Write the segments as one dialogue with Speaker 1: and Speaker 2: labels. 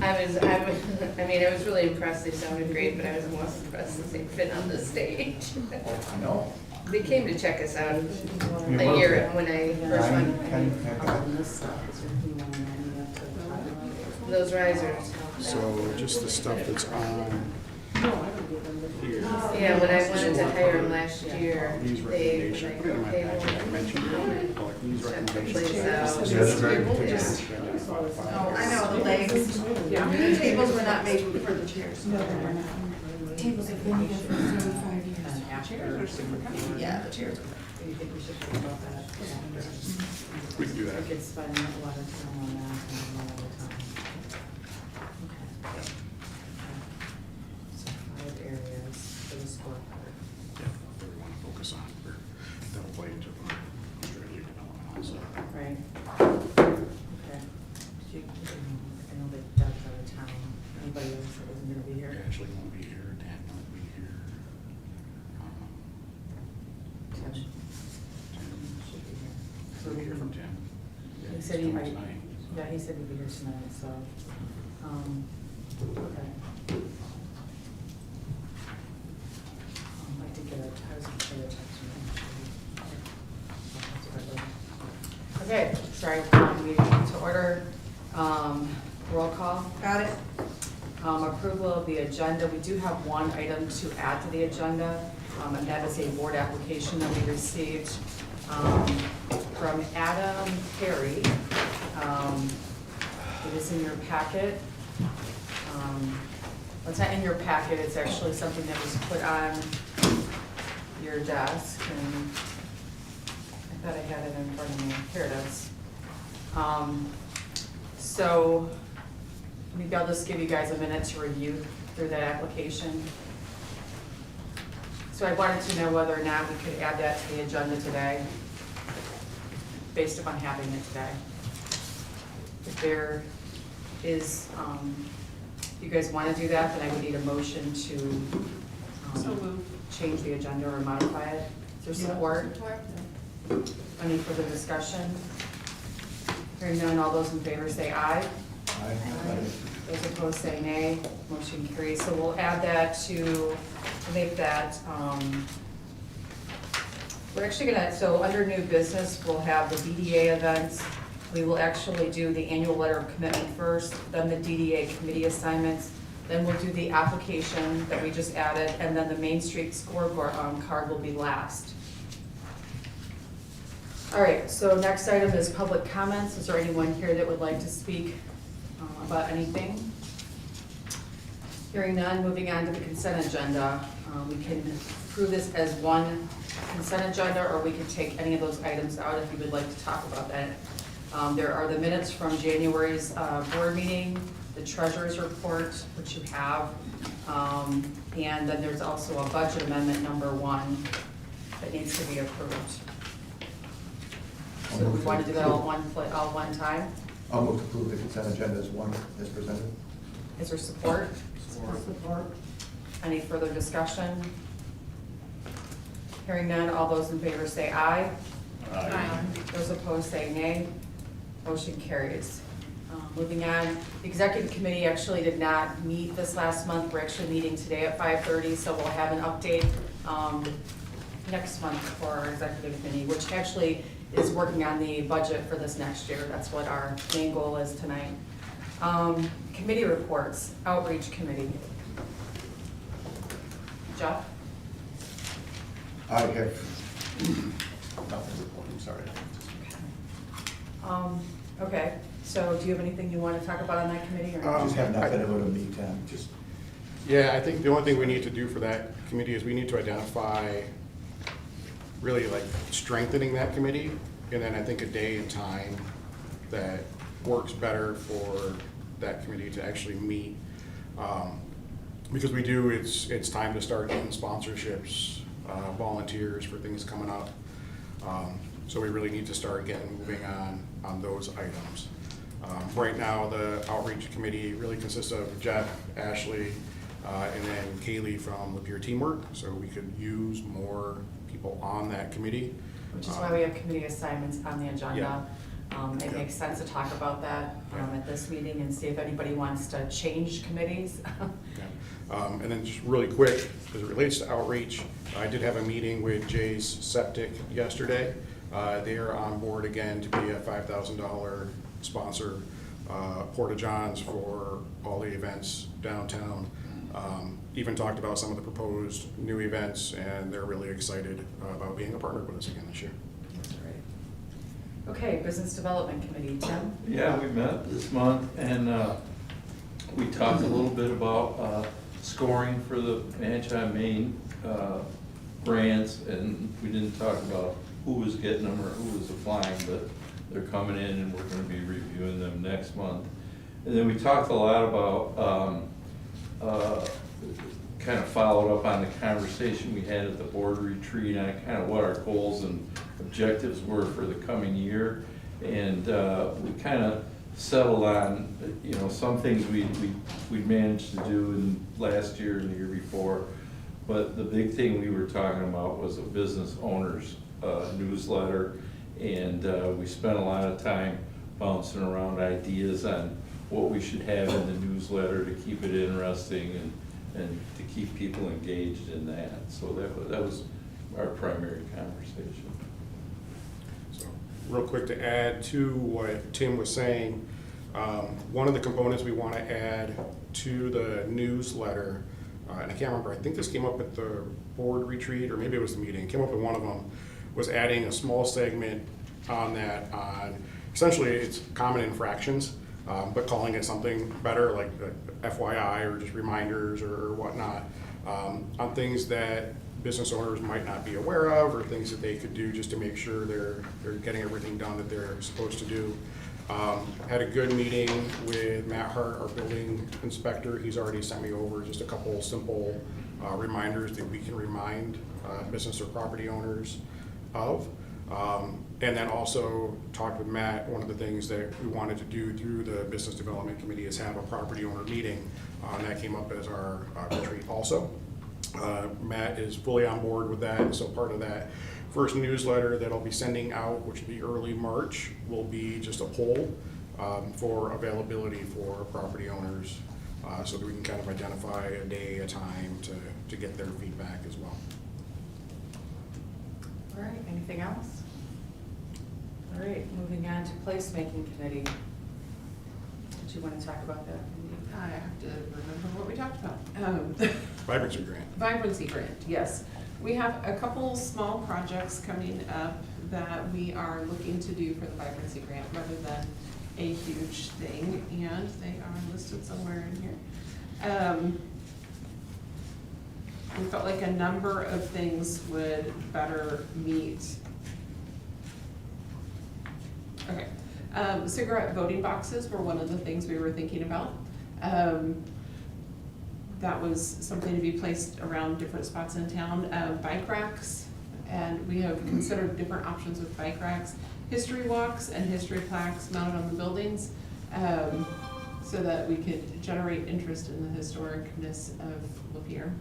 Speaker 1: I was really impressed, they sounded great, but I was most impressed that they fit on the stage.
Speaker 2: I know.
Speaker 1: They came to check us out
Speaker 2: You
Speaker 1: a
Speaker 2: were
Speaker 1: year
Speaker 2: there.
Speaker 1: when I first
Speaker 2: Nine,
Speaker 1: went,
Speaker 2: 10,
Speaker 3: This stuff is written on and you have to.
Speaker 1: those risers.
Speaker 4: So just the stuff that's on here.
Speaker 1: Yeah, when I wanted to hire them last year,
Speaker 4: These
Speaker 1: they,
Speaker 4: recommendations,
Speaker 1: like,
Speaker 4: put it in my
Speaker 1: they
Speaker 4: packet, I mentioned it,
Speaker 1: will
Speaker 4: like these
Speaker 1: check the
Speaker 4: recommendations.
Speaker 1: place out.
Speaker 2: Yeah, that's very good.
Speaker 1: Yeah.
Speaker 5: Oh, I know, the legs. The tables were not made for the chairs.
Speaker 6: Tables have been here for 35 years.
Speaker 3: And after.
Speaker 5: Yeah, the chairs.
Speaker 3: Do you think we should think about that?
Speaker 4: We can do that.
Speaker 3: We could spend a lot of time on that and a lot of time. Okay. So 5 areas for the scorecard.
Speaker 4: Yeah, that we want to focus on, or that'll play into strategic development also.
Speaker 3: Right. Okay. I know that Doug's out of town. Anybody else that wasn't gonna be here?
Speaker 4: Ashley won't be here, Dan won't be here.
Speaker 3: Tim.
Speaker 4: Tim,
Speaker 3: Should be here.
Speaker 4: we'll hear from Tim. Yeah,
Speaker 3: He
Speaker 4: he's
Speaker 3: said he
Speaker 4: coming
Speaker 3: might,
Speaker 4: tonight, so.
Speaker 3: yeah, he said he'd be here tonight, so, okay. I did get a, I was gonna say a text from him. Okay, sorry, meeting to order, roll call.
Speaker 5: Got it?
Speaker 3: Approval of the agenda, we do have one item to add to the agenda, and that is a board application that we received from Adam Perry. It is in your packet. Well, it's not in your packet, it's actually something that was put on your desk, and I thought I had it in front of me. Here it is. So maybe I'll just give you guys a minute to review through that application. So I wanted to know whether or not we could add that to the agenda today, based upon having it today. If there is, if you guys want to do that, then I would need a motion to change the agenda or modify it. Is there support? Any further discussion? Hearing none, all those in favor say aye.
Speaker 2: Aye.
Speaker 3: Those opposed say nay. Motion carries. So we'll add that to make that, we're actually gonna, so under new business, we'll have the DDA events. We will actually do the annual letter of commitment first, then the DDA committee assignments, then we'll do the application that we just added, and then the Main Street scoreboard card will be last. All right, so next item is public comments. Is there anyone here that would like to speak about anything? Hearing none, moving on to the consent agenda. We can approve this as one consent agenda, or we can take any of those items out if you would like to talk about that. There are the minutes from January's board meeting, the treasurer's report, which you have, and then there's also a budget amendment number 1 that needs to be approved. So we want to do that all one time?
Speaker 2: I'll move to approve the consent agenda as one, as presented.
Speaker 3: Is there support?
Speaker 2: Support.
Speaker 3: Any further discussion? Hearing none, all those in favor say aye. Those opposed say nay. Motion carries. Moving on, the executive committee actually did not meet this last month. We're actually meeting today at 5:30, so we'll have an update next month for our executive committee, which actually is working on the budget for this next year. That's what our main goal is tonight. Committee reports, outreach committee. Jeff?
Speaker 2: I have nothing to report, I'm sorry.
Speaker 3: Okay, so do you have anything you want to talk about on that committee? Or
Speaker 2: I just have not been able to meet, just,
Speaker 4: Yeah, I think the only thing we need to do for that committee is we need to identify really like strengthening that committee, and then I think a day and time that works better for that committee to actually meet. Because we do, it's time to start getting sponsorships, volunteers for things coming up. So we really need to start getting moving on those items. Right now, the outreach committee really consists of Jeff, Ashley, and then Kaylee from Lapeer Teamwork. So we could use more people on that committee.
Speaker 3: Which is why we have committee assignments on the agenda. It
Speaker 4: Okay.
Speaker 3: makes sense to talk about that at this meeting and see if anybody wants to change committees.
Speaker 4: Yeah. And then just really quick, as it relates to outreach, I did have a meeting with Jay's Septic yesterday. They are on board again to be a $5,000 sponsor, Porta Johns for all the events downtown. Even talked about some of the proposed new events, and they're really excited about being a partner with us again this year.
Speaker 3: That's great. Okay, Business Development Committee, Tim?
Speaker 7: Yeah, we met this month and we talked a little bit about scoring for the Manheim Maine grants, and we didn't talk about who was getting them or who was applying, but they're coming in and we're gonna be reviewing them next month. And then we talked a lot about kind of followed up on the conversation we had at the board retreat on kind of what our goals and objectives were for the coming year. And we kind of settled on, you know, some things we managed to do in last year and the year before. But the big thing we were talking about was a business owners newsletter. And we spent a lot of time bouncing around ideas on what we should have in the newsletter to keep it interesting and to keep people engaged in that. So that was our primary conversation.
Speaker 4: So, real quick to add to what Tim was saying, one of the components we want to add to the newsletter, and I can't remember, I think this came up at the board retreat, or maybe it was the meeting, it came up at one of them, was adding a small segment on that on, essentially it's common infractions, but calling it something better, like FYI or just reminders or whatnot, on things that business owners might not be aware of, or things that they could do just to make sure they're getting everything done that they're supposed to do. Had a good meeting with Matt Hart, our building inspector. He's already sent me over just a couple simple reminders that we can remind business or property owners of. And then also talked with Matt, one of the things that we wanted to do through the Business Development Committee is have a property owner meeting. And that came up as our retreat also. Matt is fully on board with that, and so part of that first newsletter that I'll be sending out, which will be early March, will be just a poll for availability for property owners, so that we can kind of identify a day, a time to get their feedback as well.
Speaker 3: All right, anything else? All right, moving on to Placemaking Committee. Did you want to talk about that?
Speaker 5: I have to remember what we talked about.
Speaker 4: Vibrancy grant.
Speaker 5: Vibrancy grant, yes. We have a couple small projects coming up that we are looking to do for the vibrancy grant rather than a huge thing, and they are listed somewhere in here. We felt like a number of things would better meet. Okay, cigarette voting boxes were one of the things we were thinking about. That was something to be placed around different spots in town. Bike racks, and we have considered different options with bike racks. History walks and history plaques mounted on the buildings, so that we could generate interest in the historicness of Lapeer.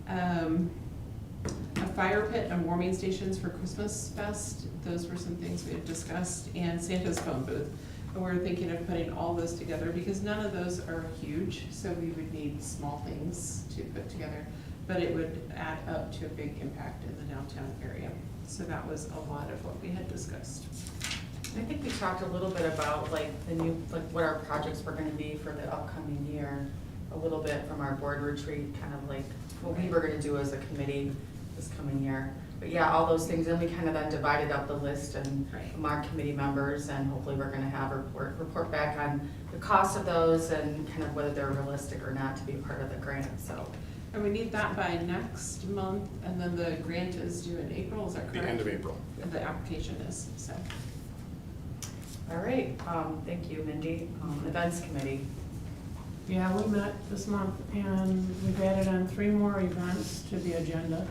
Speaker 5: A fire pit and warming stations for Christmas Fest, those were some things we had discussed, and Santa's phone booth. And we're thinking of putting all those together because none of those are huge, so we would need small things to put together, but it would add up to a big impact in the downtown area. So that was a lot of what we had discussed.
Speaker 3: I think we talked a little bit about like the new, like what our projects were gonna be for the upcoming year, a little bit from our board retreat, kind of like what we were gonna do as a committee this coming year. But yeah, all those things, and we kind of then divided up the list and
Speaker 5: Right.
Speaker 3: among committee members, and hopefully we're gonna have a report back on the cost of those and kind of whether they're realistic or not to be part of the grant, so.
Speaker 5: And we need that by next month, and then the grant is due in April, is that correct?
Speaker 4: The end of April.
Speaker 5: The application is, so.
Speaker 3: All right, thank you, Mindy. Events Committee.
Speaker 8: Yeah, we met this month and we've added on 3 more events to the agenda.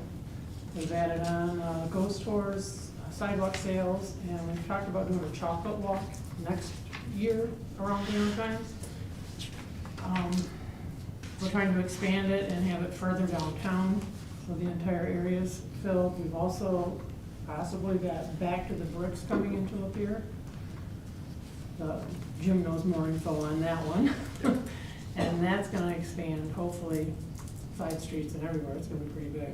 Speaker 8: We've added on ghost tours, sidewalk sales, and we've talked about doing a chocolate walk next year around dinner times. We're trying to expand it and have it further downtown, so the entire area is filled. We've also possibly got Back to the Bricks coming into Lapeer. Jim knows more info on that one. And that's gonna expand, hopefully, side streets and everywhere, it's gonna be pretty big.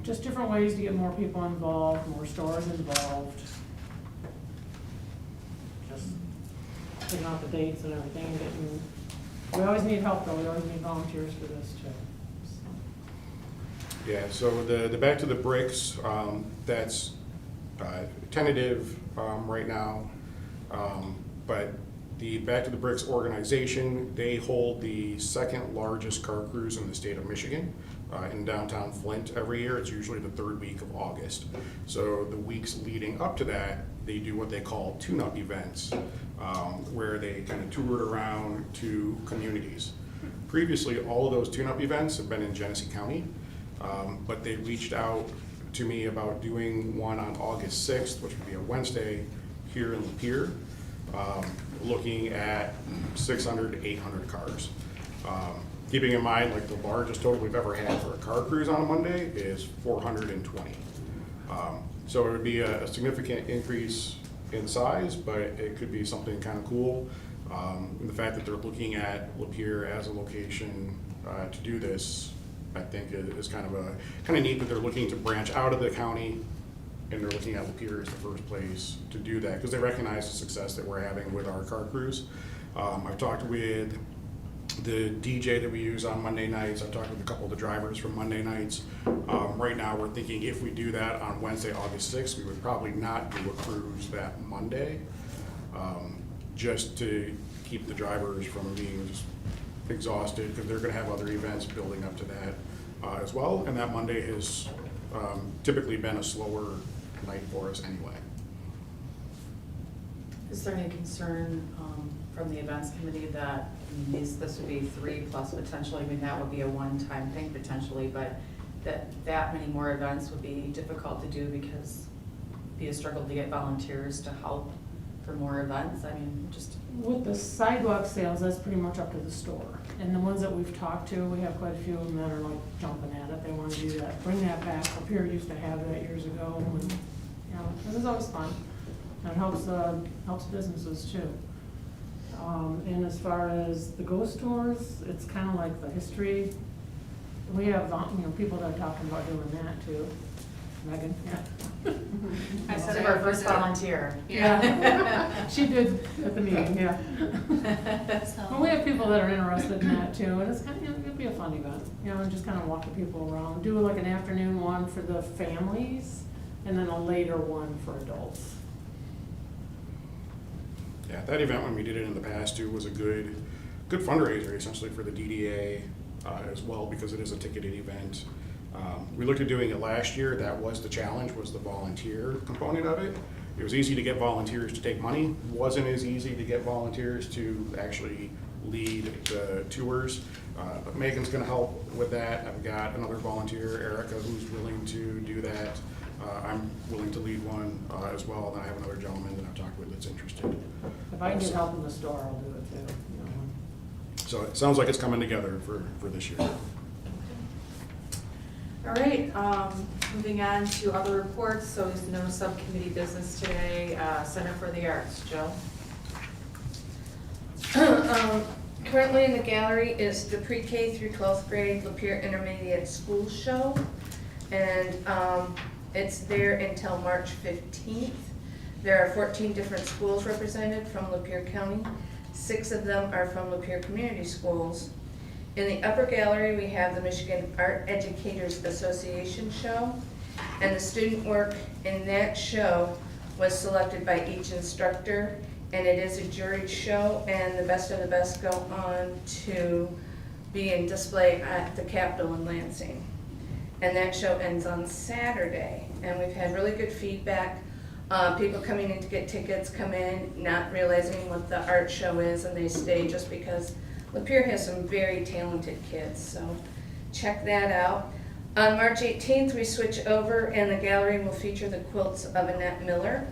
Speaker 8: Just different ways to get more people involved, more stores involved. Just figuring out the dates and everything, and getting, we always need help though, we always need volunteers for this too. So.
Speaker 4: Yeah, so the Back to the Bricks, that's tentative right now. But the Back to the Bricks organization, they hold the second largest car cruise in the state of Michigan in downtown Flint every year. It's usually the third week of August. So the weeks leading up to that, they do what they call tune-up events, where they kind of tour it around to communities. Previously, all of those tune-up events have been in Genesee County, but they reached out to me about doing one on August 6th, which would be a Wednesday, here in Lapeer, looking at 600 to 800 cars. Keeping in mind, like the largest total we've ever had for a car cruise on a Monday is 420. So it would be a significant increase in size, but it could be something kind of cool. The fact that they're looking at Lapeer as a location to do this, I think is kind of neat that they're looking to branch out of the county, and they're looking at Lapeer as the first place to do that because they recognize the success that we're having with our car cruise. I've talked with the DJ that we use on Monday nights. I've talked with a couple of the drivers from Monday nights. Right now we're thinking if we do that on Wednesday, August 6th, we would probably not do a cruise that Monday, just to keep the drivers from being just exhausted because they're going to have other events building up to that as well. And that Monday has typically been a slower night for us anyway.
Speaker 3: Is there any concern from the events committee that this would be 3 plus potentially, I mean, that would be a one-time thing potentially, but that many more events would be difficult to do because it'd be a struggle to get volunteers to help for more events? I mean, just.
Speaker 8: With the sidewalk sales, that's pretty much up to the store. And the ones that we've talked to, we have quite a few of them that are like jumping at it. They want to do that, bring that back. Lapeer used to have that years ago. And, you know, this is always fun. And it helps businesses too. And as far as the ghost tours, it's kind of like the history. We have, people that are talking about doing that too. Megan, yeah.
Speaker 3: I said our first volunteer.
Speaker 8: Yeah, she did at the meeting, yeah. But we have people that are interested in that too, and it's kind of, it'd be a fun event, and just kind of walk the people around. Do like an afternoon one for the families, and then a later one for adults.
Speaker 4: Yeah, that event when we did it in the past too was a good fundraiser essentially for the DDA as well because it is a ticketed event. We looked at doing it last year. That was the challenge, was the volunteer component of it. It was easy to get volunteers to take money. It wasn't as easy to get volunteers to actually lead the tours. But Megan's gonna help with that. I've got another volunteer, Erica, who's willing to do that. I'm willing to lead one as well. And I have another gentleman that I've talked with that's interested.
Speaker 8: If I can get help in the store, I'll do it too.
Speaker 4: So it sounds like it's coming together for this year.
Speaker 3: All right, moving on to other reports. So there's no subcommittee business today. Center for the Arts, Joe.
Speaker 1: Currently in the gallery is the pre-K through 12th grade Lapeer Intermediate School Show. And it's there until March 15th. There are 14 different schools represented from Lapeer County. 6 of them are from Lapeer Community Schools. In the upper gallery, we have the Michigan Art Educators Association show. And the student work in that show was selected by each instructor. And it is a juried show, and the best of the best go on to be in display at the Capitol in Lansing. And that show ends on Saturday. And we've had really good feedback. People coming in to get tickets come in, not realizing what the art show is, and they stay just because Lapeer has some very talented kids, so check that out. On March 18th, we switch over, and the gallery will feature the quilts of Annette Miller.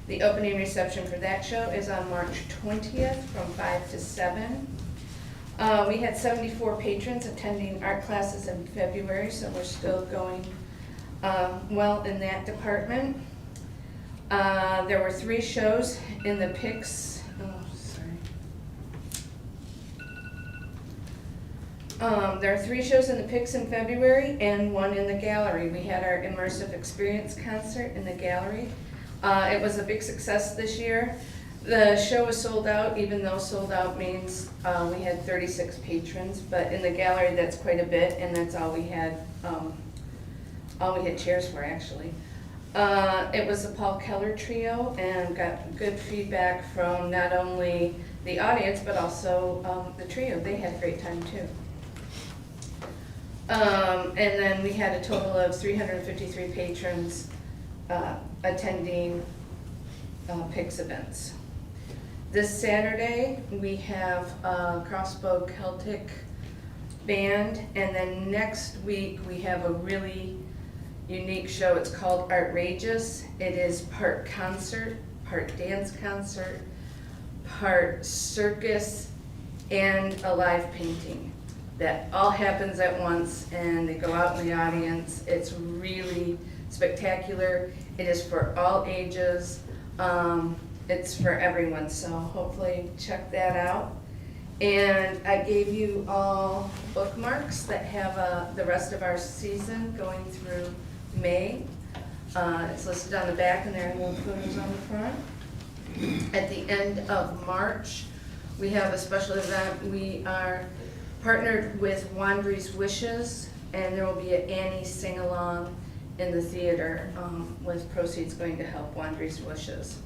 Speaker 1: The opening reception for that show is on March 20th from 5 to 7. We had 74 patrons attending art classes in February, so we're still going well in that department. There were 3 shows in the PIX, there are 3 shows in the PIX in February and 1 in the gallery. We had our immersive experience concert in the gallery. It was a big success this year. The show was sold out, even though sold out means we had 36 patrons, but in the gallery that's quite a bit, and that's all we had chairs for actually. It was the Paul Keller Trio and got good feedback from not only the audience but also the trio. They had a great time too. And then we had a total of 353 patrons attending PIX events. This Saturday, we have Crossbow Celtic Band, and then next week we have a really unique show. It's called Outrageous. It is part concert, part dance concert, part circus, and a live painting. That all happens at once, and they go out in the audience. It's really spectacular. It is for all ages. It's for everyone, so hopefully check that out. And I gave you all bookmarks that have the rest of our season going through May. It's listed on the back, and there are little photos on the front. At the end of March, we have a special event. We are partnered with Wandry's Wishes, and there will be an Annie sing-along in the theater with proceeds going to help Wandry's Wishes.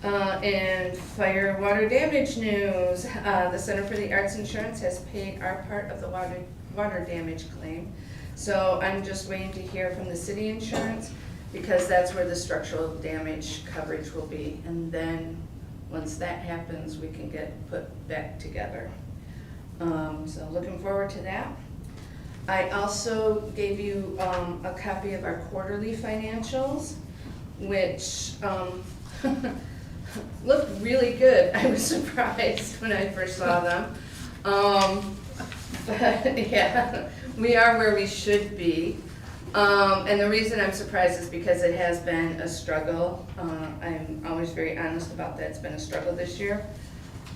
Speaker 1: And fire and water damage news. The Center for the Arts Insurance has paid our part of the water damage claim. So I'm just waiting to hear from the city insurance, because that's where the structural damage coverage will be. And then once that happens, we can get put back together. So looking forward to that. I also gave you a copy of our quarterly financials, which looked really good. I was surprised when I first saw them. But yeah, we are where we should be. And the reason I'm surprised is because it has been a struggle. I'm always very honest about that. It's been a struggle this year.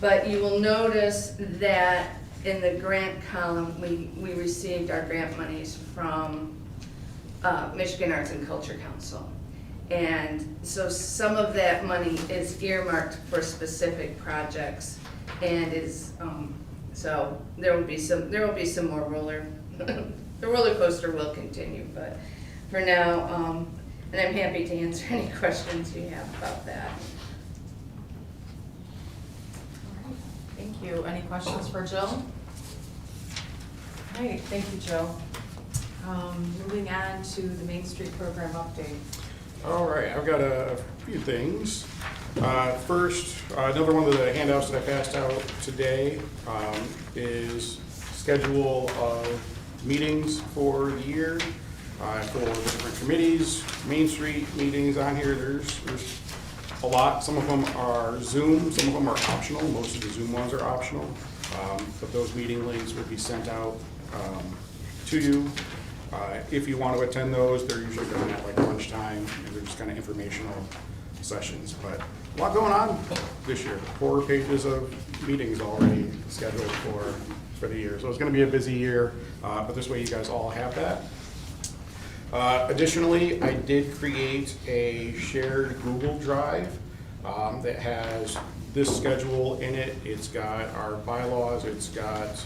Speaker 1: But you will notice that in the grant column, we received our grant monies from Michigan Arts and Culture Council. And so some of that money is earmarked for specific projects, and is so there will be some more roller. The roller coaster will continue, but for now, and I'm happy to answer any questions you have about that.
Speaker 3: Thank you. Any questions for Jill? All right, thank you, Jill. Moving on to the Main Street program update.
Speaker 4: All right, I've got a few things. First, another one of the handouts that I passed out today is schedule of meetings for the year for the different committees. Main Street meetings on here, there's a lot. Some of them are Zoom, some of them are optional. Most of the Zoom ones are optional, but those meeting links will be sent out to you. If you want to attend those, they're usually done at like lunchtime, and they're just kind of informational sessions. But a lot going on this year. 4 pages of meetings already scheduled for the year. So it's going to be a busy year, but this way you guys all have that. Additionally, I did create a shared Google Drive that has this schedule in it. It's got our bylaws, it's got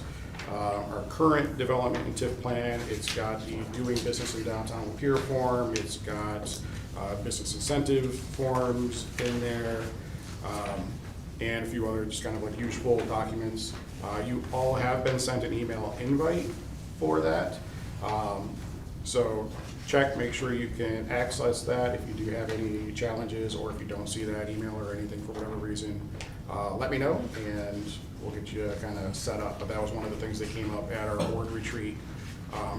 Speaker 4: our current development and TIF plan, it's got the doing business in downtown Lapeer form, it's got business incentive forms in there, and a few other just kind of like useful documents. You all have been sent an email invite for that. So check, make sure you can access that. If you do have any challenges, or if you don't see that email or anything for whatever reason, let me know and we'll get you kind of set up. But that was one of the things that came up at our board retreat,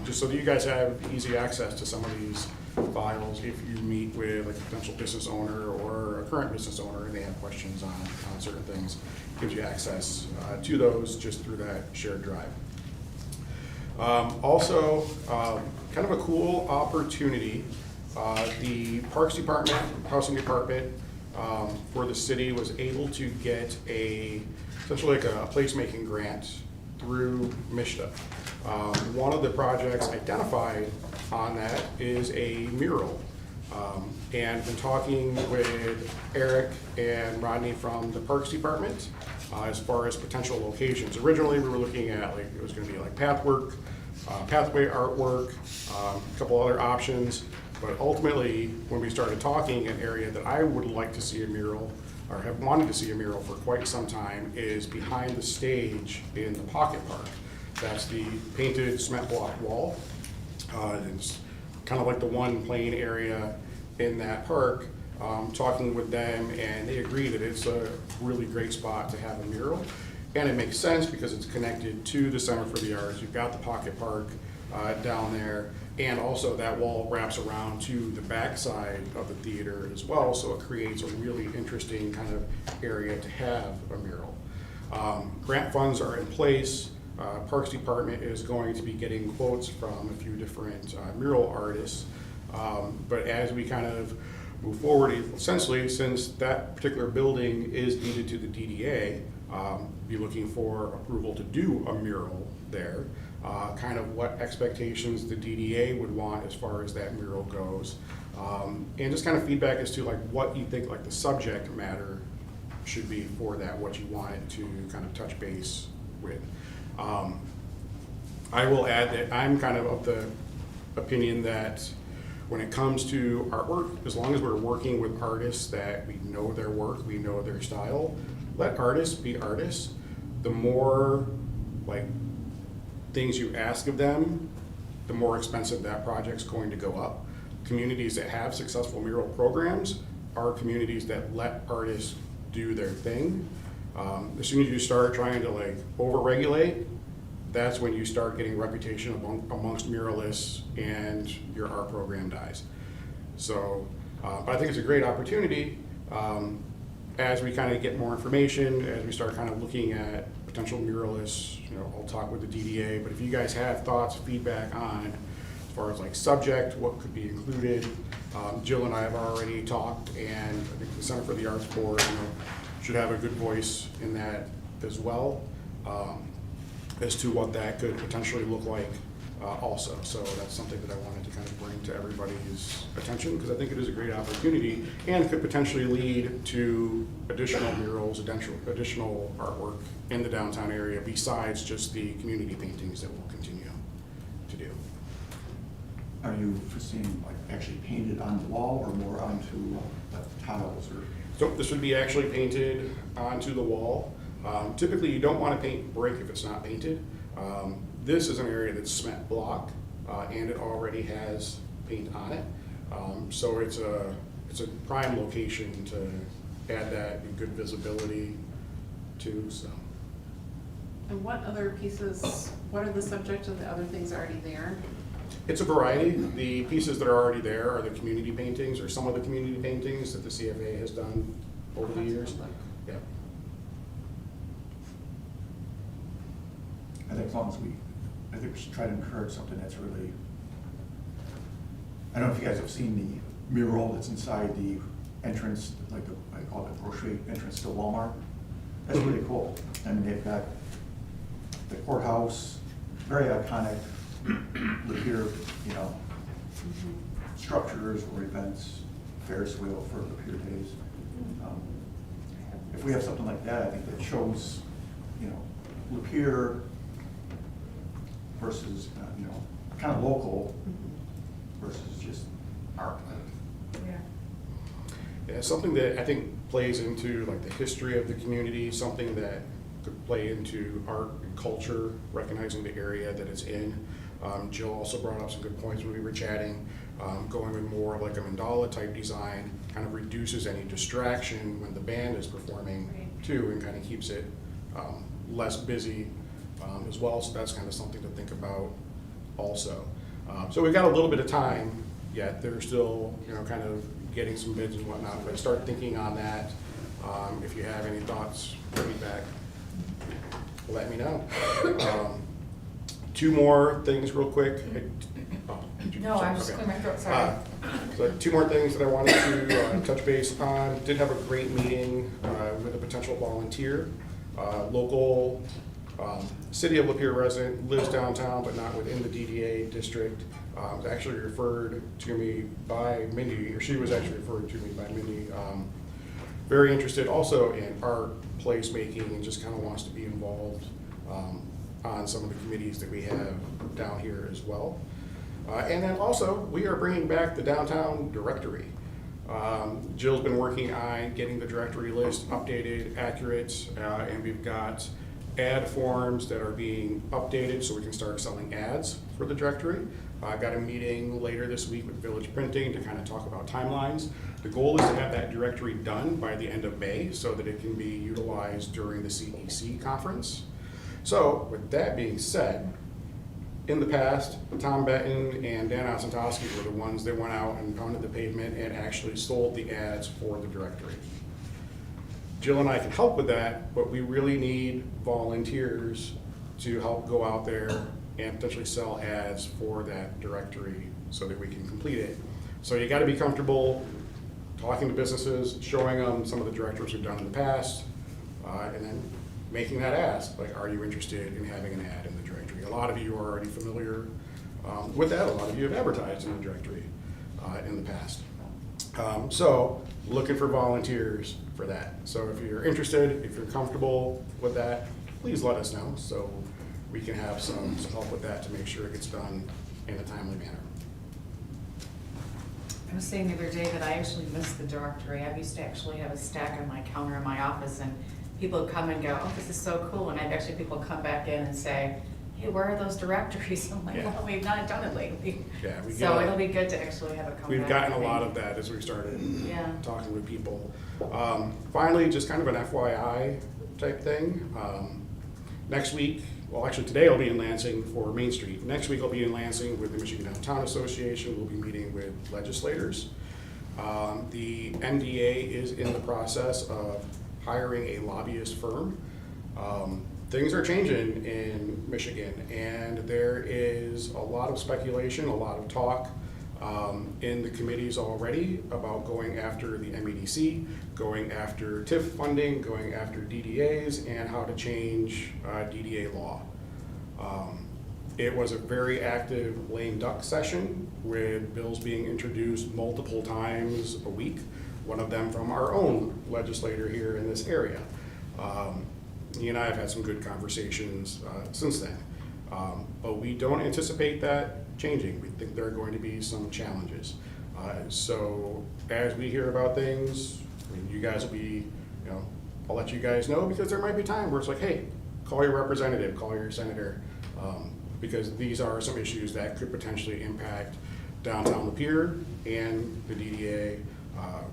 Speaker 4: just so that you guys have easy access to some of these files if you meet with like a potential business owner or a current business owner and they have questions on certain things. It gives you access to those just through that shared drive. Also, kind of a cool opportunity. The Parks Department, Housing Department, for the city was able to get essentially like a placemaking grant through MISTA. One of the projects identified on that is a mural. And been talking with Eric and Rodney from the Parks Department as far as potential locations. Originally, we were looking at like, it was gonna be like pathway artwork, a couple other options. But ultimately, when we started talking, an area that I would like to see a mural, or have wanted to see a mural for quite some time, is behind the stage in the Pocket Park. That's the painted cement block wall. It's kind of like the one plain area in that park. Talking with them, and they agree that it's a really great spot to have a mural. And it makes sense because it's connected to the Center for the Arts. You've got the Pocket Park down there, and also that wall wraps around to the backside of the theater as well, so it creates a really interesting kind of area to have a mural. Grant funds are in place. Parks Department is going to be getting quotes from a few different mural artists. But as we kind of move forward, essentially, since that particular building is deeded to the DDA, be looking for approval to do a mural there. Kind of what expectations the DDA would want as far as that mural goes. And just kind of feedback as to like what you think like the subject matter should be for that, what you want it to kind of touch base with. I will add that I'm kind of the opinion that when it comes to artwork, as long as we're working with artists that we know their work, we know their style, let artists be artists. The more like things you ask of them, the more expensive that project's going to go up. Communities that have successful mural programs are communities that let artists do their thing. As soon as you start trying to like over-regulate, that's when you start getting reputation amongst muralists and your art program dies. So, but I think it's a great opportunity as we kind of get more information, as we start kind of looking at potential muralists. You know, I'll talk with the DDA, but if you guys have thoughts, feedback on as far as like subject, what could be included, Jill and I have already talked, and I think the Center for the Arts Board, you know, should have a good voice in that as well. As to what that could potentially look like also. So that's something that I wanted to kind of bring to everybody's attention, because I think it is a great opportunity and could potentially lead to additional murals, additional artwork in the downtown area besides just the community paintings that we'll continue to do.
Speaker 2: Are you foreseeing like actually painted on the wall or more onto the tiles or?
Speaker 4: So this would be actually painted onto the wall. Typically, you don't want to paint brick if it's not painted. This is an area that's cement block, and it already has paint on it. So it's a prime location to add that good visibility to. So.
Speaker 5: And what other pieces, what are the subject of the other things already there?
Speaker 4: It's a variety. The pieces that are already there are the community paintings, or some of the community paintings that the CFA has done over the years. Yeah.
Speaker 2: I think as long as I think we should try to encourage something that's really, I don't know if you guys have seen the mural that's inside the entrance, like I call it the grocery entrance to Walmart. That's really cool. I mean, they've got the courthouse, very iconic, Lapeer, you know, structures or events, Ferris wheel for Lapeer days. If we have something like that, I think that shows, you know, Lapeer versus, you know, kind of local versus just art.
Speaker 1: Yeah.
Speaker 4: Yeah, something that I think plays into like the history of the community, something that could play into art and culture, recognizing the area that it's in. Jill also brought up some good points when we were chatting. Going with more of like a mandala type design kind of reduces any distraction when the band is performing too, and kind of keeps it less busy as well. So that's kind of something to think about also. So we've got a little bit of time yet. They're still, you know, kind of getting some bids and whatnot, but start thinking on that. If you have any thoughts, feedback, let me know. Two more things real quick.
Speaker 3: No, I was just clearing my throat, sorry.
Speaker 4: So 2 more things that I wanted to touch base on. Did have a great meeting with a potential volunteer. Local City of Lapeer resident, lives downtown but not within the DDA district. Was actually referred to me by Mindy, or she was actually referred to me by Mindy. Very interested also in art, placemaking, and just kind of wants to be involved on some of the committees that we have down here as well. And then also, we are bringing back the downtown directory. Jill's been working on getting the directory list updated, accurate, and we've got ad forms that are being updated so we can start selling ads for the directory. I've got a meeting later this week with Village Printing to kind of talk about timelines. The goal is to have that directory done by the end of May so that it can be utilized during the CEC conference. So with that being said, in the past, Tom Benton and Dan Osentowski were the ones that went out and pounded the pavement and actually sold the ads for the directory. Jill and I can help with that, but we really need volunteers to help go out there and potentially sell ads for that directory so that we can complete it. So you gotta be comfortable talking to businesses, showing them some of the directories we've done in the past, and then making that ask, like, are you interested in having an ad in the directory? A lot of you are already familiar with that. A lot of you have advertised in the directory in the past. So looking for volunteers for that. So if you're interested, if you're comfortable with that, please let us know so we can have some help with that to make sure it gets done in a timely manner.
Speaker 3: I was saying the other day that I actually missed the directory. I used to actually have a stack on my counter in my office, and people would come and go, oh, this is so cool. And I'd actually people come back in and say, hey, where are those directories? I'm like,
Speaker 4: Yeah.
Speaker 3: well, we've not done it lately.
Speaker 4: Yeah, we
Speaker 3: So
Speaker 4: get-
Speaker 3: it'll be good to actually have it come back.
Speaker 4: We've gotten a
Speaker 3: I
Speaker 4: lot
Speaker 3: think.
Speaker 4: of that as we started
Speaker 3: Yeah.
Speaker 4: talking with people. Finally, just kind of an FYI type thing. Next week, well, actually today I'll be in Lansing for Main Street. Next week I'll be in Lansing with the Michigan Downtown Association. We'll be meeting with legislators. The MDA is in the process of hiring a lobbyist firm. Things are changing in Michigan, and there is a lot of speculation, a lot of talk in the committees already about going after the MEDC, going after TIF funding, going after DDAs, and how to change DDA law. It was a very active lame duck session with bills being introduced multiple times a week, one of them from our own legislator here in this area. He and I have had some good conversations since then, but we don't anticipate that changing. We think there are going to be some challenges. So as we hear about things, I mean, you guys will be, I'll let you guys know, because there might be time where it's like, hey, call your representative, call your senator, because these are some issues that could potentially impact downtown Lapeer and the DDA,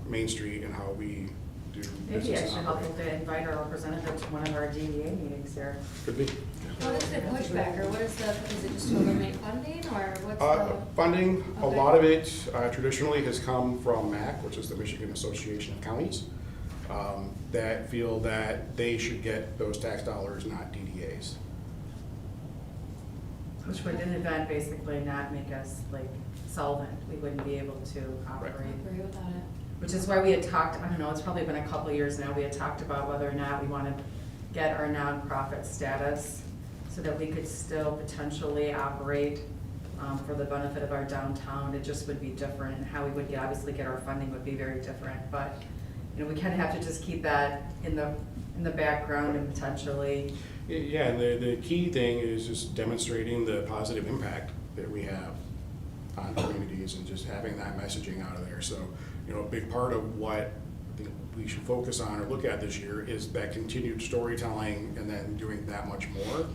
Speaker 4: Main Street, and how we do
Speaker 3: Maybe
Speaker 4: business.
Speaker 3: actually helpful to invite our representative to one of our DDA meetings here.
Speaker 4: Could be.
Speaker 6: What is the pushback, or what is it just to eliminate funding, or what's the?
Speaker 4: Funding, a
Speaker 6: Okay.
Speaker 4: lot of it traditionally has come from MAC, which is the Michigan Association of Counties, that feel that they should get those tax dollars, not DDAs.
Speaker 3: Which would in event basically not make us like solvent. We wouldn't be able to
Speaker 6: I
Speaker 3: operate.
Speaker 6: agree with that.
Speaker 3: Which is why we had talked, I don't know, it's probably been a couple of years now, we had talked about whether or not we want to get our nonprofit status so that we could still potentially operate for the benefit of our downtown. It just would be different, and how we would obviously get our funding would be very different. But, we kind of have to just keep that in the background and potentially.
Speaker 4: Yeah, and the key thing is just demonstrating the positive impact that we have on communities and just having that messaging out of there. So, a big part of what I think we should focus on or look at this year is that continued storytelling, and then doing that much more.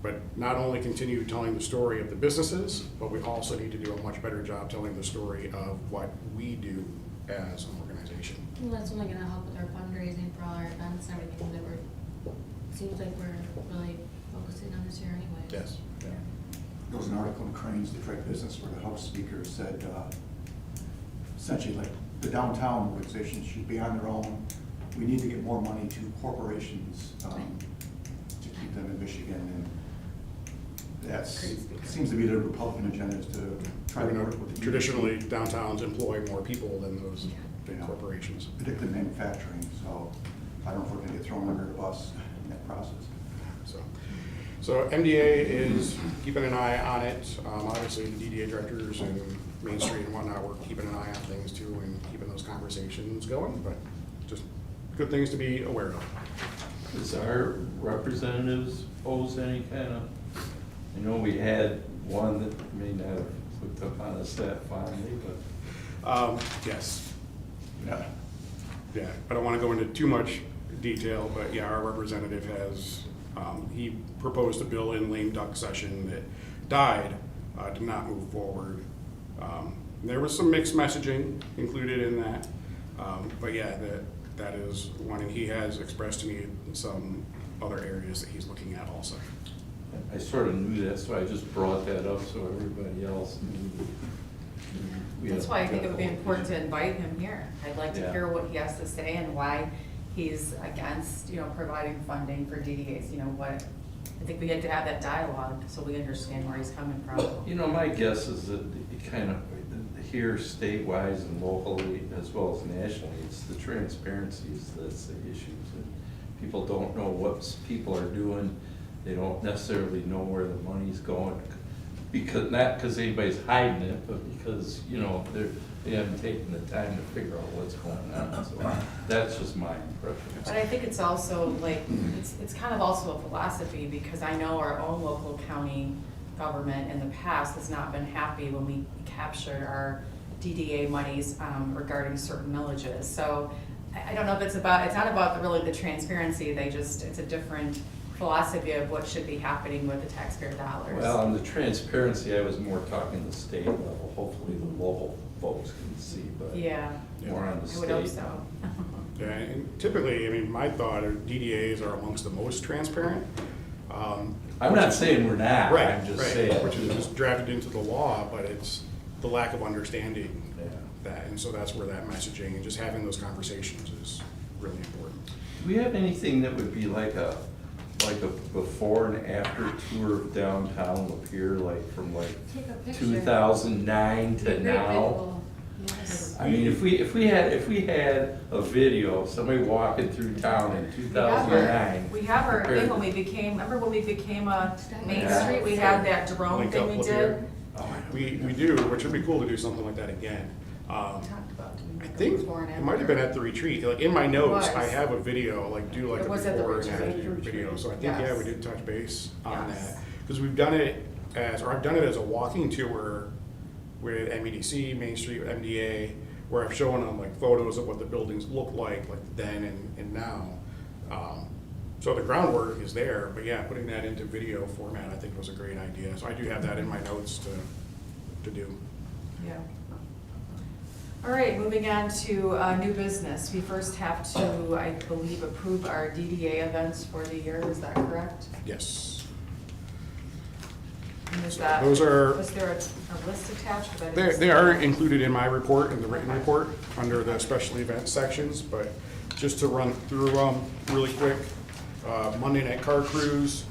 Speaker 4: But not only continue telling the story of the businesses, but we also need to do a much better job telling the story of what we do as an organization.
Speaker 6: Well, that's only gonna help with our fundraising for all our events and everything that seems like we're really focusing on this year anyways.
Speaker 4: Yes.
Speaker 2: There was an article in Crane's Detroit Business where the House Speaker said, essentially, like, the downtown organizations should be on their own. We need to get more money to corporations to keep them in Michigan. And seems to be the Republican agenda is to try to work with the.
Speaker 4: Traditionally, downtowns employ more people than those big
Speaker 2: Yeah.
Speaker 4: corporations.
Speaker 2: Predictive manufacturing, so I don't know if we're gonna get thrown under the bus in that process.
Speaker 4: So MDA is keeping an eye on it. Obviously, the DDA directors and Main Street and whatnot, we're keeping an eye on things too and keeping those conversations going, but just good things to be aware of.
Speaker 7: Does our representatives pose any kind of, I know we had one that may not have looked up on us that fondly, but.
Speaker 4: Yes,
Speaker 2: Yeah.
Speaker 4: yeah, I don't want to go into too much detail, but yeah, our representative has, he proposed a bill in lame duck session that died, did not move forward. There was some mixed messaging included in that, but yeah, that is one, and he has expressed to me some other areas that he's looking at also.
Speaker 7: I sort of knew that, so I just brought that up so everybody else knew.
Speaker 3: That's why I think it would be important to invite him here. I'd like to
Speaker 7: Yeah.
Speaker 3: hear what he has to say and why he's against, providing funding for DDAs, I think we had to have that dialogue so we understand where he's coming from.
Speaker 7: My guess is that it kind of, here statewide and locally, as well as nationally, it's the transparencies that's the issues. And people don't know what people are doing. They don't necessarily know where the money's going. Because, not because anybody's hiding it, but because, they haven't taken the time to figure out what's going on. So that's just my impression.
Speaker 3: But I think it's also it's kind of also a philosophy, because I know our own local county government in the past has not been happy when we captured our DDA monies regarding certain millages. So I don't know if it's not about really the transparency, it's a different philosophy of what should be happening with the taxpayer dollars.
Speaker 7: Well, on the transparency, I was more talking the state level. Hopefully the local folks can see, but
Speaker 3: Yeah,
Speaker 7: more on the
Speaker 3: I
Speaker 7: state.
Speaker 3: would hope so.
Speaker 4: Yeah, and typically, my thought are DDAs are amongst the most transparent.
Speaker 7: I'm not saying we're not,
Speaker 4: Right,
Speaker 7: I'm just
Speaker 4: right,
Speaker 7: saying.
Speaker 4: which is just drafted into the law, but it's the lack of understanding
Speaker 7: Yeah.
Speaker 4: that, and so that's where that messaging and just having those conversations is really important.
Speaker 7: Do we have anything that would be like a before and after tour of downtown Lapeer, like from
Speaker 6: Take a picture.
Speaker 7: 2009
Speaker 6: Be a
Speaker 7: to
Speaker 6: great
Speaker 7: now?
Speaker 6: visual. Yes.
Speaker 7: I mean, if we had a video of somebody walking through town in 2009.
Speaker 3: We have our
Speaker 7: compared
Speaker 3: thing
Speaker 7: to-
Speaker 3: when we became a Main
Speaker 7: Yeah.
Speaker 3: Street, we had that drone
Speaker 4: Link
Speaker 3: thing
Speaker 4: up
Speaker 3: we
Speaker 4: with
Speaker 3: did.
Speaker 4: your- We do, which would be cool to do something like that again.
Speaker 3: We talked about doing
Speaker 4: I
Speaker 3: like a
Speaker 4: think
Speaker 3: before and
Speaker 4: it might have been at the retreat, like in my notes, I
Speaker 3: was.
Speaker 4: have a video, like do like
Speaker 3: It
Speaker 4: a
Speaker 3: was at the
Speaker 4: before and
Speaker 3: retreat.
Speaker 4: after video, so I think, yeah, we
Speaker 3: Yes.
Speaker 4: did touch base on
Speaker 3: Yes.
Speaker 4: that. Because we've done it I've done it as a walking tour with MEDC, Main Street, MDA, where I've shown them like photos of what the buildings look like then and now. So the groundwork is there, but yeah, putting that into video format, I think was a great idea. So I do have that in my notes to do.
Speaker 3: Yeah. All right, moving on to new business. We first have to, I believe, approve our DDA events for the year, is that correct?
Speaker 4: Yes.
Speaker 3: And is
Speaker 4: So
Speaker 3: that,
Speaker 4: those are-
Speaker 3: was there a list attached? 'Cause I didn't
Speaker 4: They
Speaker 3: see
Speaker 4: are
Speaker 3: that.
Speaker 4: included in my report, in the written report, under the special event sections, but just to run through them really quick. Monday night car cruise,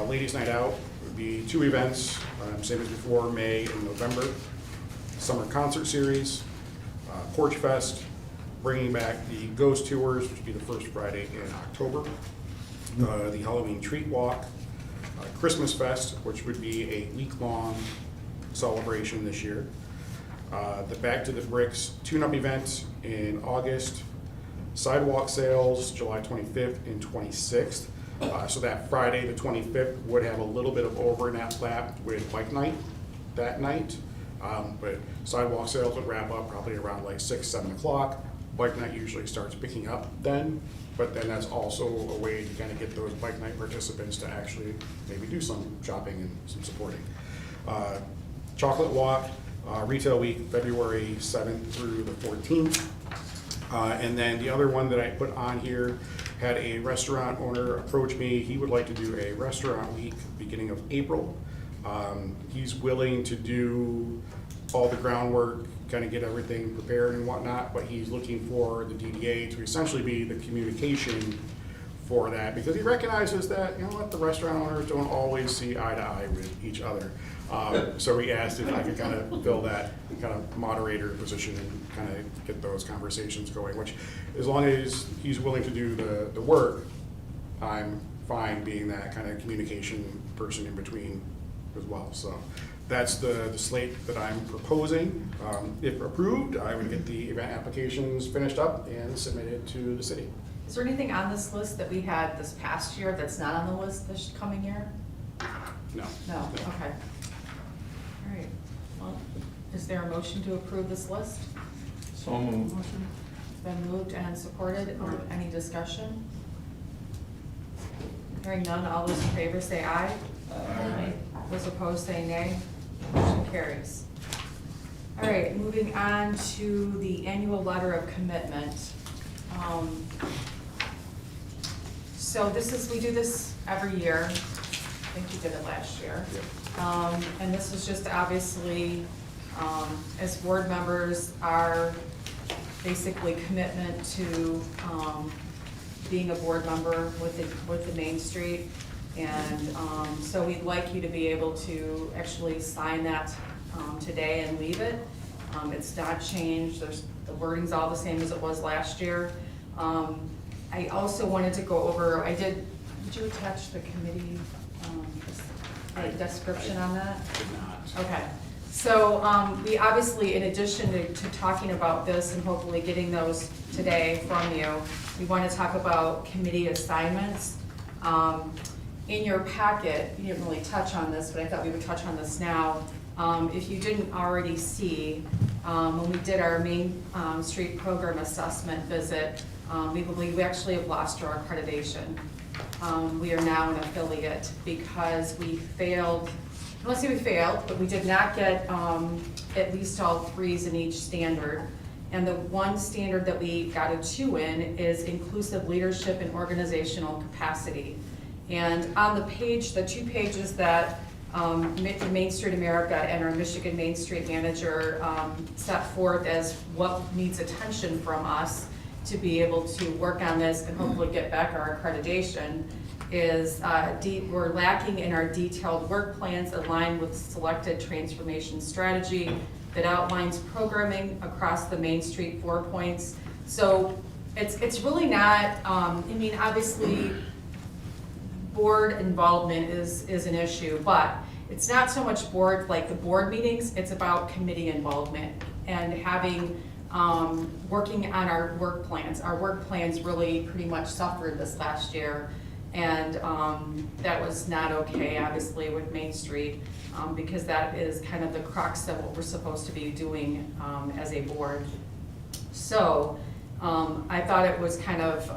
Speaker 4: ladies night out would be 2 events, same as before, May and November. Summer concert series, Porch Fest, bringing back the ghost tours, which would be the first Friday in October. The Halloween treat walk, Christmas Fest, which would be a week-long celebration this year. The Back to the Bricks tune-up event in August. Sidewalk sales, July 25th and 26th. So that Friday, the 25th, would have a little bit of overlap with bike night that night. But sidewalk sales would wrap up probably around like 6, 7 o'clock. Bike night usually starts picking up then, but then that's also a way to kind of get those bike night participants to actually maybe do some shopping and some supporting. Chocolate Walk, Retail Week, February 7th through the 14th. And then the other one that I put on here had a restaurant owner approach me. He would like to do a restaurant week beginning of April. He's willing to do all the groundwork, kind of get everything prepared and whatnot, but he's looking for the DDA to essentially be the communication for that, because he recognizes that, you know what, the restaurant owners don't always see eye to eye with each other. So we asked if I could kind of fill that kind of moderator position and kind of get those conversations going, which, as long as he's willing to do the work, I'm fine being that kind of communication person in between as well. So that's the slate that I'm proposing. If approved, I would get the event applications finished up and submitted to the city.
Speaker 3: Is there anything on this list that we had this past year that's not on the list this coming year?
Speaker 4: No.
Speaker 3: No, okay. All right, well, is there a motion to approve this list?
Speaker 7: So moved.
Speaker 3: Motion been moved and supported. Any discussion? Hearing none, all those in favor say aye.
Speaker 6: Aye.
Speaker 3: Those opposed say nay. Motion carries. All right, moving on to the annual letter of commitment. So this is, we do this every year. I think you did it last year. And this is just obviously, as board members, our basically commitment to being a board member with the Main Street. And so we'd like you to be able to actually sign that today and leave it. It's not changed, the wording's all the same as it was last year. I also wanted to go over, did you attach the committee description on that?
Speaker 4: Did not.
Speaker 3: Okay, so we obviously, in addition to talking about this and hopefully getting those today from you, we want to talk about committee assignments. In your packet, you didn't really touch on this, but I thought we would touch on this now. If you didn't already see, when we did our Main Street program assessment visit, we believe we actually have lost our accreditation. We are now an affiliate because we failed, I won't say we failed, but we did not get at least all 3s in each standard. And the one standard that we got a 2 in is inclusive leadership and organizational capacity. And on the page, the 2 pages that Main Street America and our Michigan Main Street manager set forth as what needs attention from us to be able to work on this and hopefully get back our accreditation is we're lacking in our detailed work plans aligned with selected transformation strategy that outlines programming across the Main Street 4 points. So it's really not, I mean, obviously board involvement is an issue, but it's not so much board, like the board meetings, it's about committee involvement and having, working on our work plans. Our work plans really pretty much suffered this last year, and that was not okay, obviously, with Main Street, because that is kind of the crux of what we're supposed to be doing as a board. So I thought it was kind of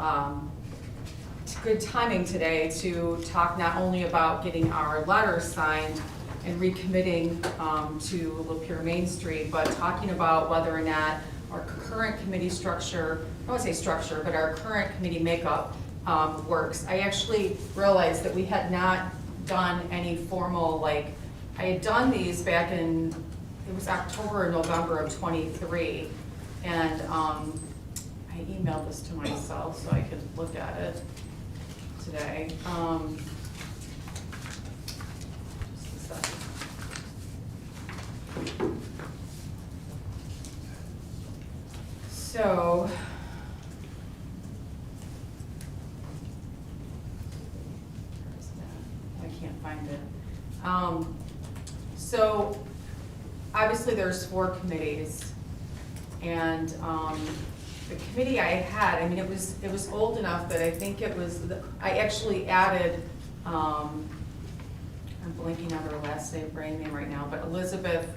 Speaker 3: good timing today to talk not only about getting our letter signed and recommitting to Lapeer Main Street, but talking about whether or not our current committee structure, I won't say structure, but our current committee makeup works. I actually realized that we had not done any formal, like, I had done these back in, it was October or November of '23, and I emailed this to myself so I could look at it today. Just a second. So, where's that? I can't find it. So, obviously there's 4 committees, and the committee I had, I mean, it was old enough that I think it was, I actually added, I'm blanking on her last name, brain name right now, but Elizabeth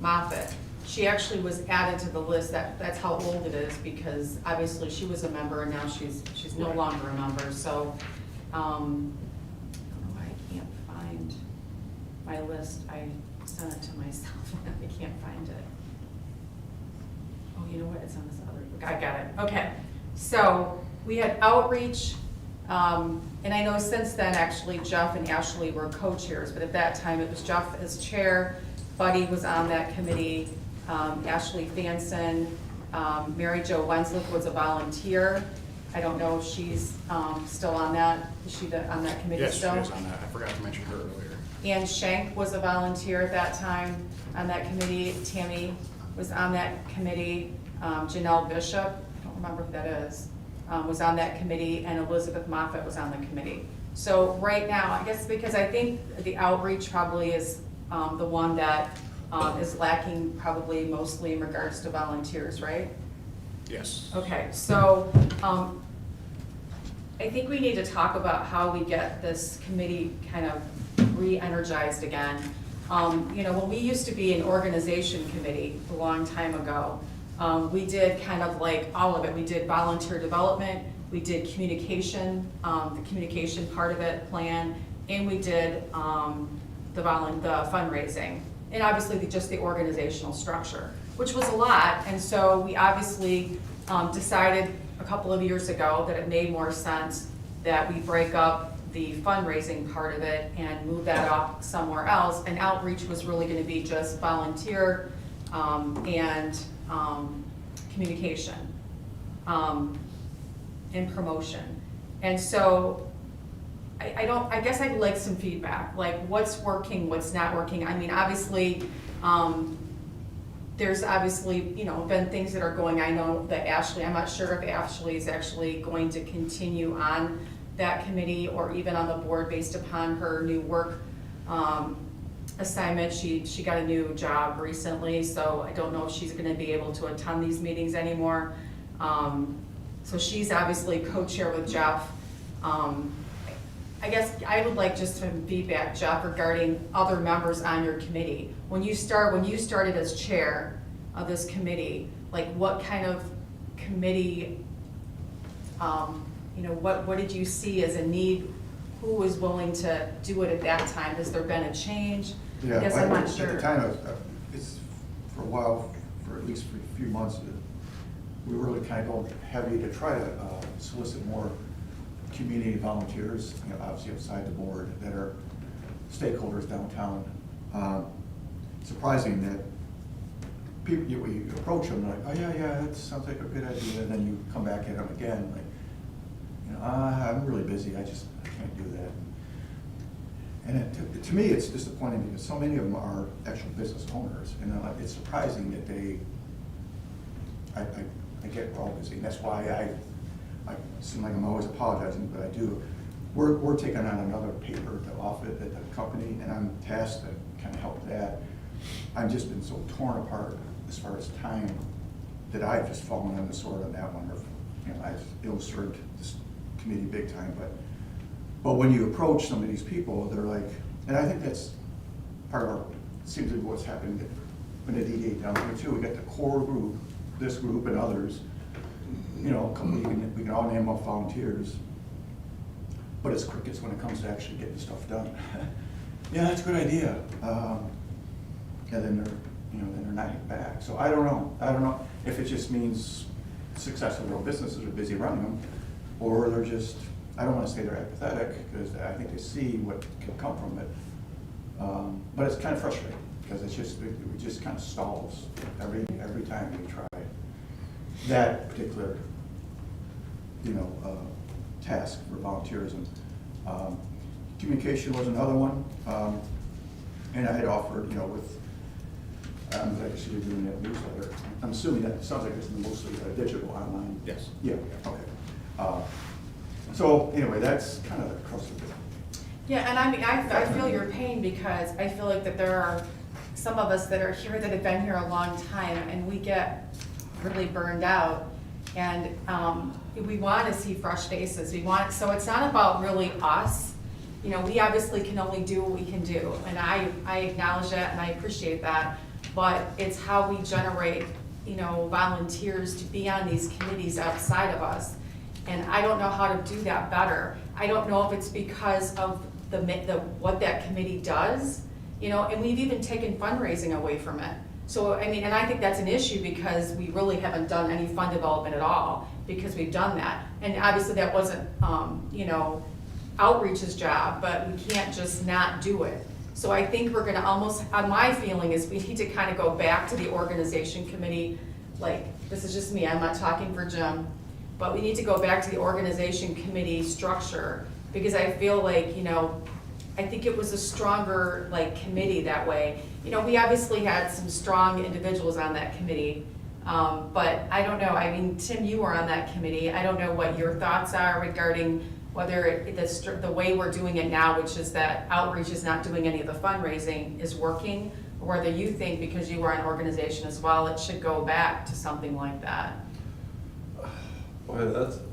Speaker 3: Moffett. She actually was added to the list. That's how old it is, because obviously she was a member and now she's no longer a member. So I don't know why I can't find my list. I sent it to myself and I can't find it. Oh, you know what? It's on this other. I got it. Okay. So we had outreach, and I know since then actually Jeff and Ashley were co-chairs, but at that time it was Jeff as chair. Buddy was on that committee. Ashley Fanson, Mary Jo Wenslick was a volunteer, I don't know if she's still on that, is she on that committee
Speaker 4: Yes, she
Speaker 3: still?
Speaker 4: is on that. I forgot to mention her earlier.
Speaker 3: Ann Shank was a volunteer at that time on that committee. Tammy was on that committee. Janelle Bishop, I don't remember who that is, was on that committee, and Elizabeth Moffett was on the committee. So right now, I guess because I think the outreach probably is the one that is lacking probably mostly in regards to volunteers, right?
Speaker 4: Yes.
Speaker 3: Okay, so, I think we need to talk about how we get this committee kind of re-energized again. You know, when we used to be an organization committee a long time ago, we did kind of like all of it. We did volunteer development, we did communication, the communication part of it, plan, and we did the fundraising. And obviously just the organizational structure, which was a lot. And so we obviously decided a couple of years ago that it made more sense that we break up the fundraising part of it and move that off somewhere else. And outreach was really gonna be just volunteer and communication and promotion. And so I guess I'd like some feedback, like what's working, what's not working. I mean, obviously, there's obviously, you know, been things that are going, I know that Ashley, I'm not sure if Ashley is actually going to continue on that committee or even on the board based upon her new work assignment. She got a new job recently, so I don't know if she's gonna be able to attend these meetings anymore. So she's obviously co-chair with Jeff. I guess I would like just some feedback, Jeff, regarding other members on your committee. When you started as chair of this committee, like what kind of committee, you know, what did you see as a need? Who was willing to do it at that time? Has there been a change?
Speaker 2: Yeah,
Speaker 3: I guess I'm not
Speaker 2: At
Speaker 3: sure.
Speaker 2: the time, it's for a while, for at least for a few months, we were really kind of going heavy to try to solicit more community volunteers, you know, obviously outside the board, that are stakeholders downtown. Surprising that people, you approach them like, oh yeah, that sounds like a good idea, and then you come back at them again, like, you know, I'm really busy, I can't do that. And to me, it's disappointing because so many of them are actual business owners, and it's surprising that I get we're all busy, and that's why I seem like I'm always apologizing, but I do. We're taking on another paper to offer at the company, and I'm tasked to kind of help that. I've just been so torn apart as far as time that I've just fallen on the sword on that one. Or, you know, I've ill-served this committee big time, but when you approach some of these people, they're like, and I think that's part of seems to be what's happening in the D8 down here too. We got the core group, this group and others. You know, we can all name off volunteers, but it's crickets when it comes to actually getting stuff done. Yeah, that's a good idea. And then they're not hit back. So I don't know if it just means successful little businesses are busy running them, or they're just, I don't want to say they're apathetic, because I think they see what can come from it. But it's kind of frustrating, because it just kind of stalls every time we try that particular, you know, task for volunteerism. Communication was another one, and I had offered, you know, with, I'm glad to see you're doing that newsletter. I'm assuming that sounds like it's mostly digital, online.
Speaker 4: Yes.
Speaker 2: Yeah, okay. So anyway, that's kind of the crux of it.
Speaker 3: Yeah, and I mean, I feel your pain, because I feel like that there are some of us that are here that have been here a long time, and we get really burned out, and we want to see fresh faces. So it's not about really us. You know, we obviously can only do what we can do, and I acknowledge that and I appreciate that, but it's how we generate, you know, volunteers to be on these committees outside of us. And I don't know how to do that better. I don't know if it's because of the what that committee does, you know, and we've even taken fundraising away from it. So, I mean, and I think that's an issue, because we really haven't done any fund development at all, because we've done that. And obviously that wasn't, you know, outreach's job, but we can't just not do it. So I think we're gonna almost, my feeling is we need to kind of go back to the organization committee. Like, this is just me, I'm not talking for Jim. but we need to go back to the organization committee structure, because I feel like, you know, I think it was a stronger, like, committee that way. You know, we obviously had some strong individuals on that committee, but I don't know, I mean, Tim, you were on that committee, I don't know what your thoughts are regarding whether the way we're doing it now, which is that outreach is not doing any of the fundraising, is working, or whether you think, because you were an organization as well, it should go back to something like that.
Speaker 7: Boy,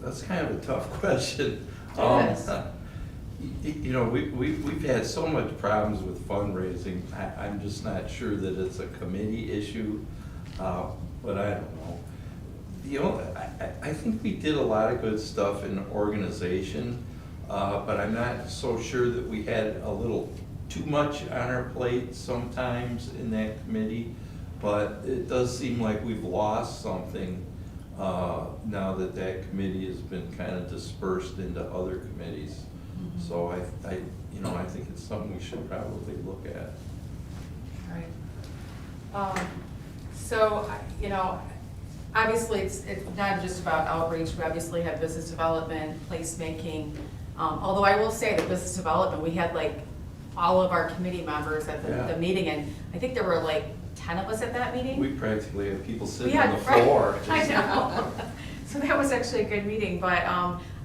Speaker 7: that's kind of a tough question.
Speaker 3: It is.
Speaker 7: You know, we've had so much problems with fundraising, I'm just not sure that it's a committee issue, but I don't know. You know, I think we did a lot of good stuff in organization, but I'm not so sure that we had a little too much on our plate sometimes in that committee, but it does seem like we've lost something now that that committee has been kind of dispersed into other committees. So I think it's something we should probably look at.
Speaker 3: Right. So, you know, obviously it's not just about outreach, we obviously have business development, placemaking. Although I will say that business development, we had like all of our committee members at the meeting, and I think there were like 10 of us at that meeting.
Speaker 7: We practically had people
Speaker 3: We
Speaker 7: sitting
Speaker 3: had-
Speaker 7: on the floor.
Speaker 3: I know. So that was actually a good meeting, but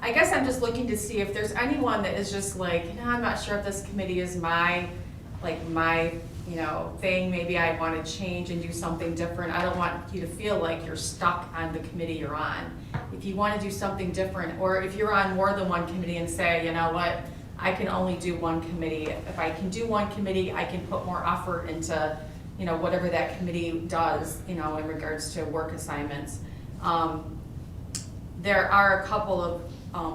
Speaker 3: I guess I'm just looking to see if there's anyone that is just like, you know, I'm not sure if this committee is my you know, thing. Maybe I want to change and do something different. I don't want you to feel like you're stuck on the committee you're on. If you want to do something different, or if you're on more than one committee and say, you know what, I can only do one committee. If I can do one committee, I can put more effort into, you know, whatever that committee does, you know, in regards to work assignments. There are a couple of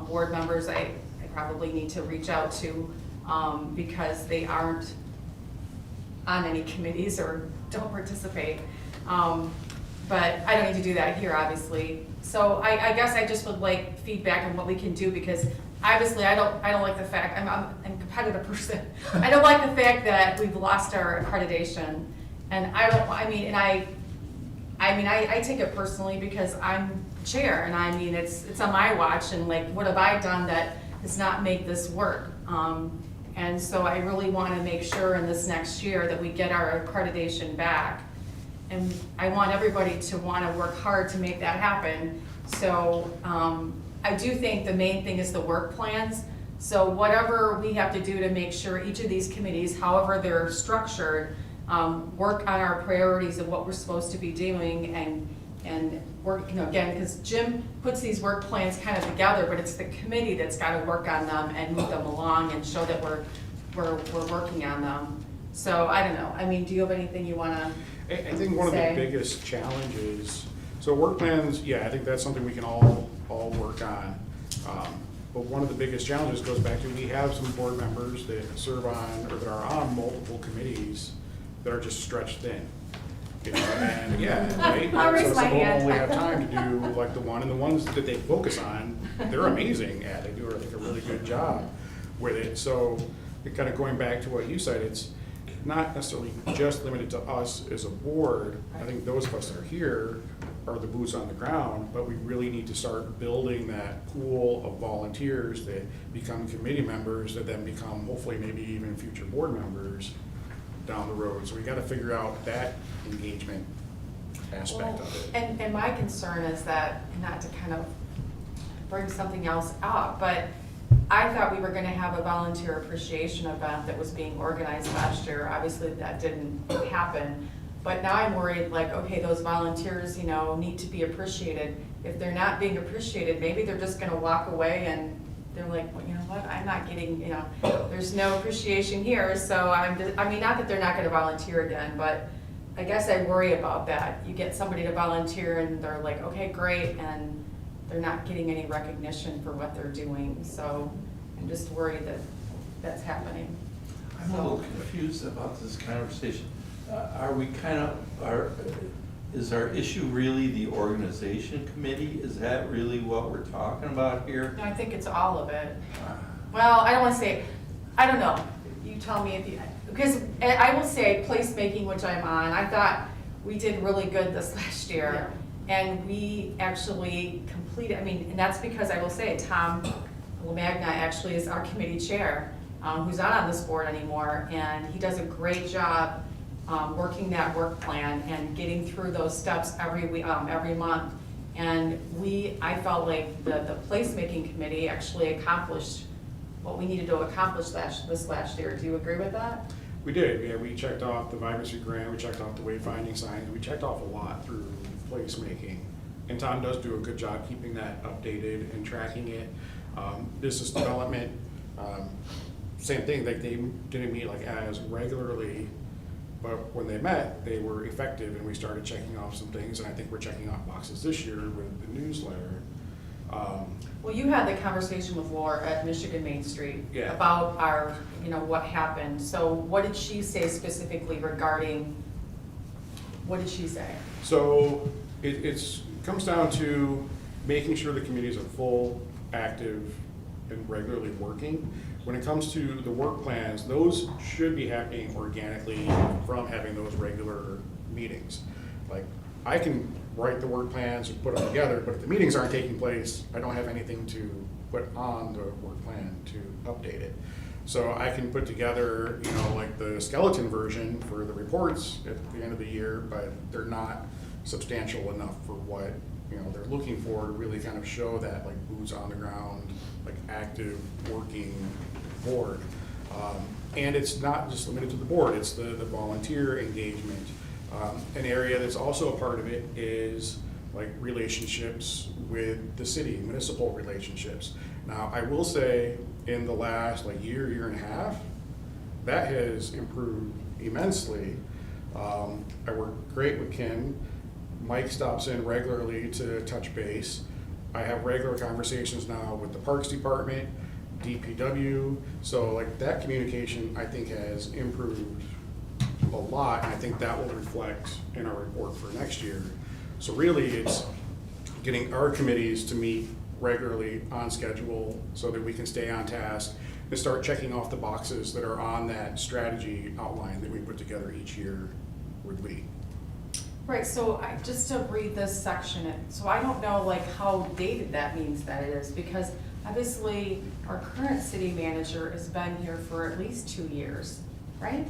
Speaker 3: board members I probably need to reach out to because they aren't on any committees or don't participate. But I don't need to do that here, obviously. So I guess I just would like feedback on what we can do, because obviously I don't like the fact, I'm a competitive person. I don't like the fact that we've lost our accreditation. And I take it personally because I'm chair, and I mean, it's on my watch, and like, what have I done that does not make this work? And so I really want to make sure in this next year that we get our accreditation back. And I want everybody to want to work hard to make that happen. So I do think the main thing is the work plans. So whatever we have to do to make sure each of these committees, however they're structured, work on our priorities of what we're supposed to be doing, and work, you know, again, because Jim puts these work plans kind of together, but it's the committee that's got to work on them and move them along and show that we're working on them. So I don't know. I mean, do you have anything you want to?
Speaker 4: I think one of the
Speaker 3: Say.
Speaker 4: biggest challenges, so work plans, yeah, I think that's something we can all work on. But one of the biggest challenges goes back to, we have some board members that serve on, or that are on multiple committees that are just stretched thin. You know, and yeah, right?
Speaker 3: I'll raise
Speaker 4: So
Speaker 3: my
Speaker 4: some of them
Speaker 3: hand.
Speaker 4: only have time to do like the one, and the ones that they focus on, they're amazing at. They do, I think, a really good job with it. So it kind of going back to what you said, it's not necessarily just limited to us as a board. I think those of us that are here are the boots on the ground, but we really need to start building that pool of volunteers that become committee members, that then become hopefully maybe even future board members down the road. So we gotta figure out that engagement aspect of it.
Speaker 3: And my concern is that, not to kind of bring something else up, but I thought we were gonna have a volunteer appreciation event that was being organized last year. Obviously, that didn't happen. But now I'm worried, like, okay, those volunteers, you know, need to be appreciated. If they're not being appreciated, maybe they're just gonna walk away and they're like, well, you know what, I'm not getting, you know, there's no appreciation here, so I mean, not that they're not gonna volunteer again, but I guess I worry about that. You get somebody to volunteer and they're like, okay, great, and they're not getting any recognition for what they're doing, so I'm just worried that that's happening.
Speaker 7: I'm a little confused about this conversation. Are we is our issue really the organization committee? Is that really what we're talking about here?
Speaker 3: No, I think it's all of it. Well, I don't wanna say, I don't know, you tell me if you, because I will say placemaking, which I'm on, I thought we did really good this last year. And we actually completed completed, I mean, and that's because I will say, Tom Lamagna actually is our committee chair, who's not on this board anymore, and he does a great job working that work plan and getting through those steps every month. And I felt like the placemaking committee actually accomplished what we needed to accomplish this last year. Do you agree with that?
Speaker 4: We did, yeah, we checked off the vibrancy grant, we checked off the wayfinding signs, we checked off a lot through placemaking. And Tom does do a good job keeping that updated and tracking it. Business development, same thing, like they didn't meet like as regularly, but when they met, they were effective and we started checking off some things, and I think we're checking off boxes this year with the newsletter.
Speaker 3: Well, you had the conversation with Laura at Michigan Main Street
Speaker 4: Yeah.
Speaker 3: about our, what happened. So what did she say specifically regarding, what did she say?
Speaker 4: So it comes down to making sure the committees are full, active, and regularly working. When it comes to the work plans, those should be happening organically from having those regular meetings. Like, I can write the work plans and put them together, but if the meetings aren't taking place, I don't have anything to put on the work plan to update it. So I can put together, like the skeleton version for the reports at the end of the year, but they're not substantial enough for what, they're looking for to really kind of show that like boots on the ground, like active working board. And it's not just limited to the board, it's the volunteer engagement. An area that's also a part of it is like relationships with the city, municipal relationships. Now, I will say in the last like year and a half, that has improved immensely. I work great with Kim. Mike stops in regularly to touch base. I have regular conversations now with the Parks Department, DPW. So like that communication, I think, has improved a lot, and I think that will reflect in our report for next year. So really, it's getting our committees to meet regularly on schedule so that we can stay on task and start checking off the boxes that are on that strategy outline that we put together each year with Lee.
Speaker 3: Right, so just to read this section, so I don't know like how dated that means that it is, because obviously our current city manager has been here for at least 2 years, right?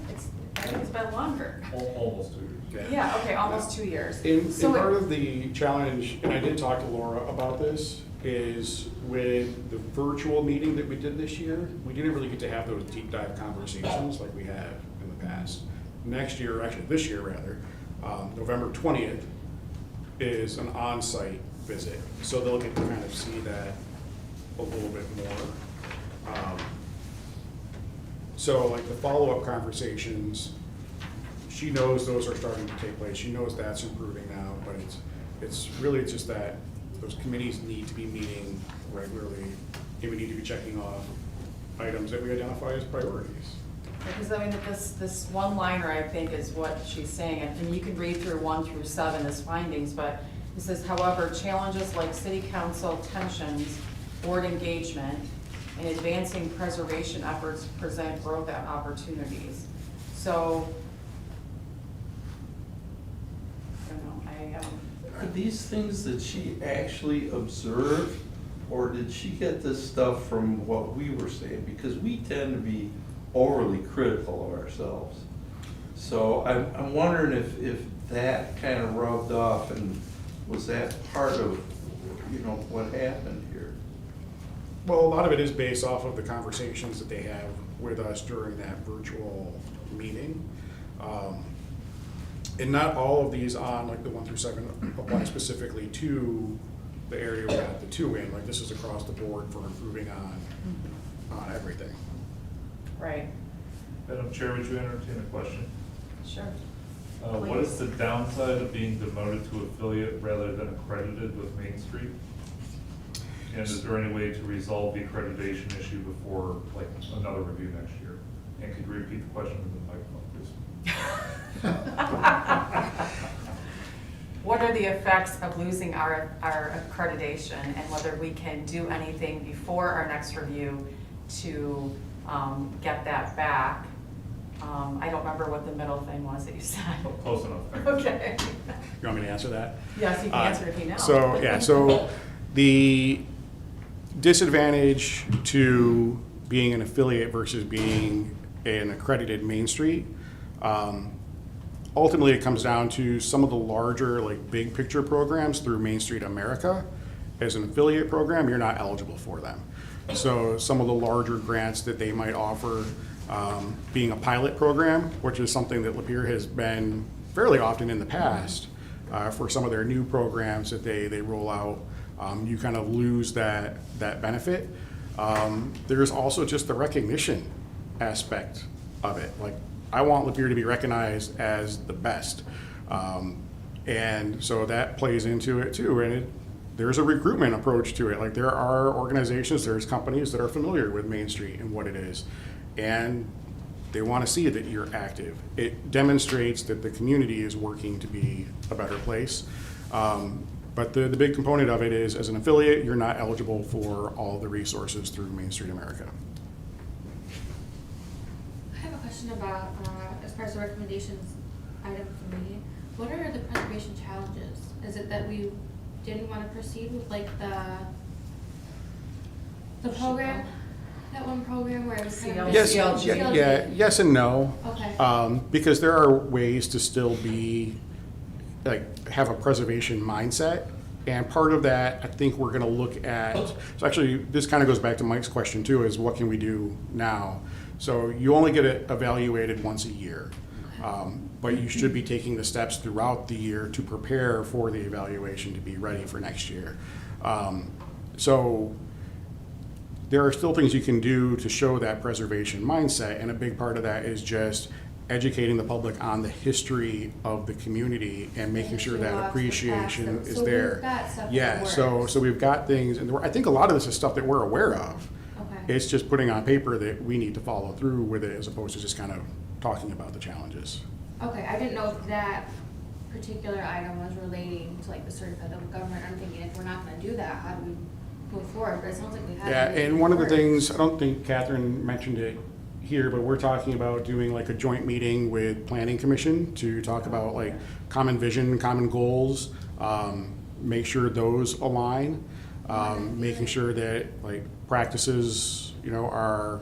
Speaker 3: I think it's been longer.
Speaker 9: Almost 2 years.
Speaker 3: Yeah, okay, almost 2 years.
Speaker 4: And
Speaker 3: So
Speaker 4: part of the challenge, and I did talk to Laura about this, is with the virtual meeting that we did this year, we didn't really get to have those deep dive conversations like we have in the past. Next year, actually this year rather, November 20th is an on-site visit. So they'll get to kind of see that a little bit more. So like the follow-up conversations, she knows those are starting to take place. She knows that's improving now, but it's really just that those committees need to be meeting regularly, and we need to be checking off items that we identify as priorities.
Speaker 3: Because I mean, this one liner, I think, is what she's saying, and you can read through 1 through 7 as findings, but it says, however, challenges like city council tensions, board engagement, and advancing preservation efforts present growth opportunities. So, I don't know,
Speaker 7: Are these things that she actually observed, or did she get this stuff from what we were saying? Because we tend to be overly critical of ourselves. So I'm wondering if that kind of rubbed off, and was that part of, what happened here?
Speaker 4: Well, a lot of it is based off of the conversations that they have with us during that virtual meeting. And not all of these on like the 1 through 7 apply specifically to the area we got the 2 in. Like this is across the board for improving on everything.
Speaker 3: right,
Speaker 9: Madam Chair, would you entertain a question?
Speaker 3: sure.
Speaker 9: What is the downside of being demoted to affiliate rather than accredited with Main Street? And is there any way to resolve the accreditation issue before, like, another review next year? And could you repeat the question in the microphone, please?
Speaker 3: What are the effects of losing our accreditation, and whether we can do anything before our next review to get that back? I don't remember what the middle thing was that you said.
Speaker 9: Close enough.
Speaker 3: Okay.
Speaker 4: You want me to answer that?
Speaker 3: Yes, you can answer if you know.
Speaker 4: So The disadvantage to being an affiliate versus being an accredited Main Street, ultimately it comes down to some of the larger, like, big picture programs through Main Street America. As an affiliate program, you're not eligible for them. So some of the larger grants that they might offer, being a pilot program, which is something that Lapeer has been fairly often in the past, for some of their new programs that they roll out, you kind of lose that benefit. There's also just the recognition aspect of it. Like, I want Lapeer to be recognized as the best. And so that plays into it too. And there's a recruitment approach to it. Like, there are organizations, there's companies that are familiar with Main Street and what it is. And they want to see that you're active. It demonstrates that the community is working to be a better place. But the big component of it is, as an affiliate, you're not eligible for all the resources through Main Street America.
Speaker 6: I have a question about, as far as the recommendations item for me, what are the preservation challenges? Is it that we didn't want to proceed with like the program, that one program where it was kind of.
Speaker 4: Yes,
Speaker 3: CLG.
Speaker 4: yes and no.
Speaker 6: Okay.
Speaker 4: Because there are ways to still be, like, have a preservation mindset. And part of that, I think we're gonna look at, so actually, this kind of goes back to Mike's question too, is what can we do now? So you only get it evaluated once a year. But you should be taking the steps throughout the year to prepare for the evaluation to be ready for next year. So there are still things you can do to show that preservation mindset, and a big part of that is just educating the public on the history of the community and making sure that appreciation is there.
Speaker 6: We've got stuff in the
Speaker 4: Yeah,
Speaker 6: works.
Speaker 4: so we've got things, and I think a lot of this is stuff that we're aware of.
Speaker 6: Okay.
Speaker 4: It's just putting on paper that we need to follow through with it, as opposed to just kind of talking about the challenges.
Speaker 6: Okay, I didn't know if that particular item was relating to like the certified local government. I'm thinking if we're not gonna do that, how do we move forward? But it sounds like we have.
Speaker 4: Yeah,
Speaker 6: everything
Speaker 4: and one of the
Speaker 6: in works.
Speaker 4: things, I don't think Catherine mentioned it here, but we're talking about doing like a joint meeting with Planning Commission to talk about like common vision, common goals, make sure those align, making sure that like practices, are,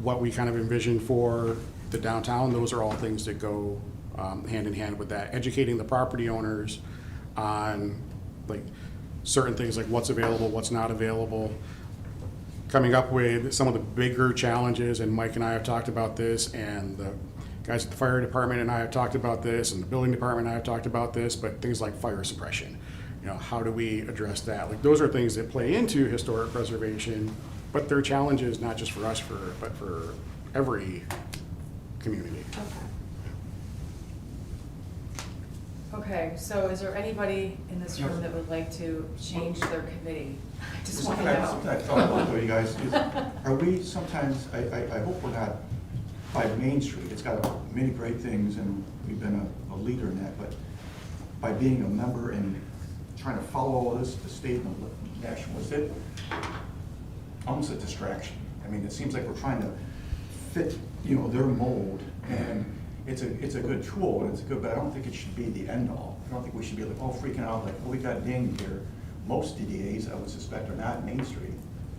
Speaker 4: what we kind of envision for the downtown. Those are all things that go hand in hand with that. Educating the property owners on like certain things, like what's available, what's not available. Coming up with some of the bigger challenges, and Mike and I have talked about this, and the guys at the fire department and I have talked about this, and the building department and I have talked about this, but things like fire suppression. How do we address that? Like, those are things that play into historic preservation, but they're challenges not just for us, but for every community.
Speaker 6: Okay.
Speaker 3: Okay, so is there anybody in this room that would like to change their committee? I just want to know.
Speaker 2: Something I thought about though, you guys, is, are we sometimes, I hope we're not, by Main Street, it's got many great things, and we've been a leader in that, but by being a member and trying to follow all this, the state and the national, is it almost a distraction? I mean, it seems like we're trying to fit, their mold, and it's a good tool, and it's good, but I don't think it should be the end all. I don't think we should be like, freaking out, like, we got dinged here. Most DDAs, I would suspect, are not Main Street,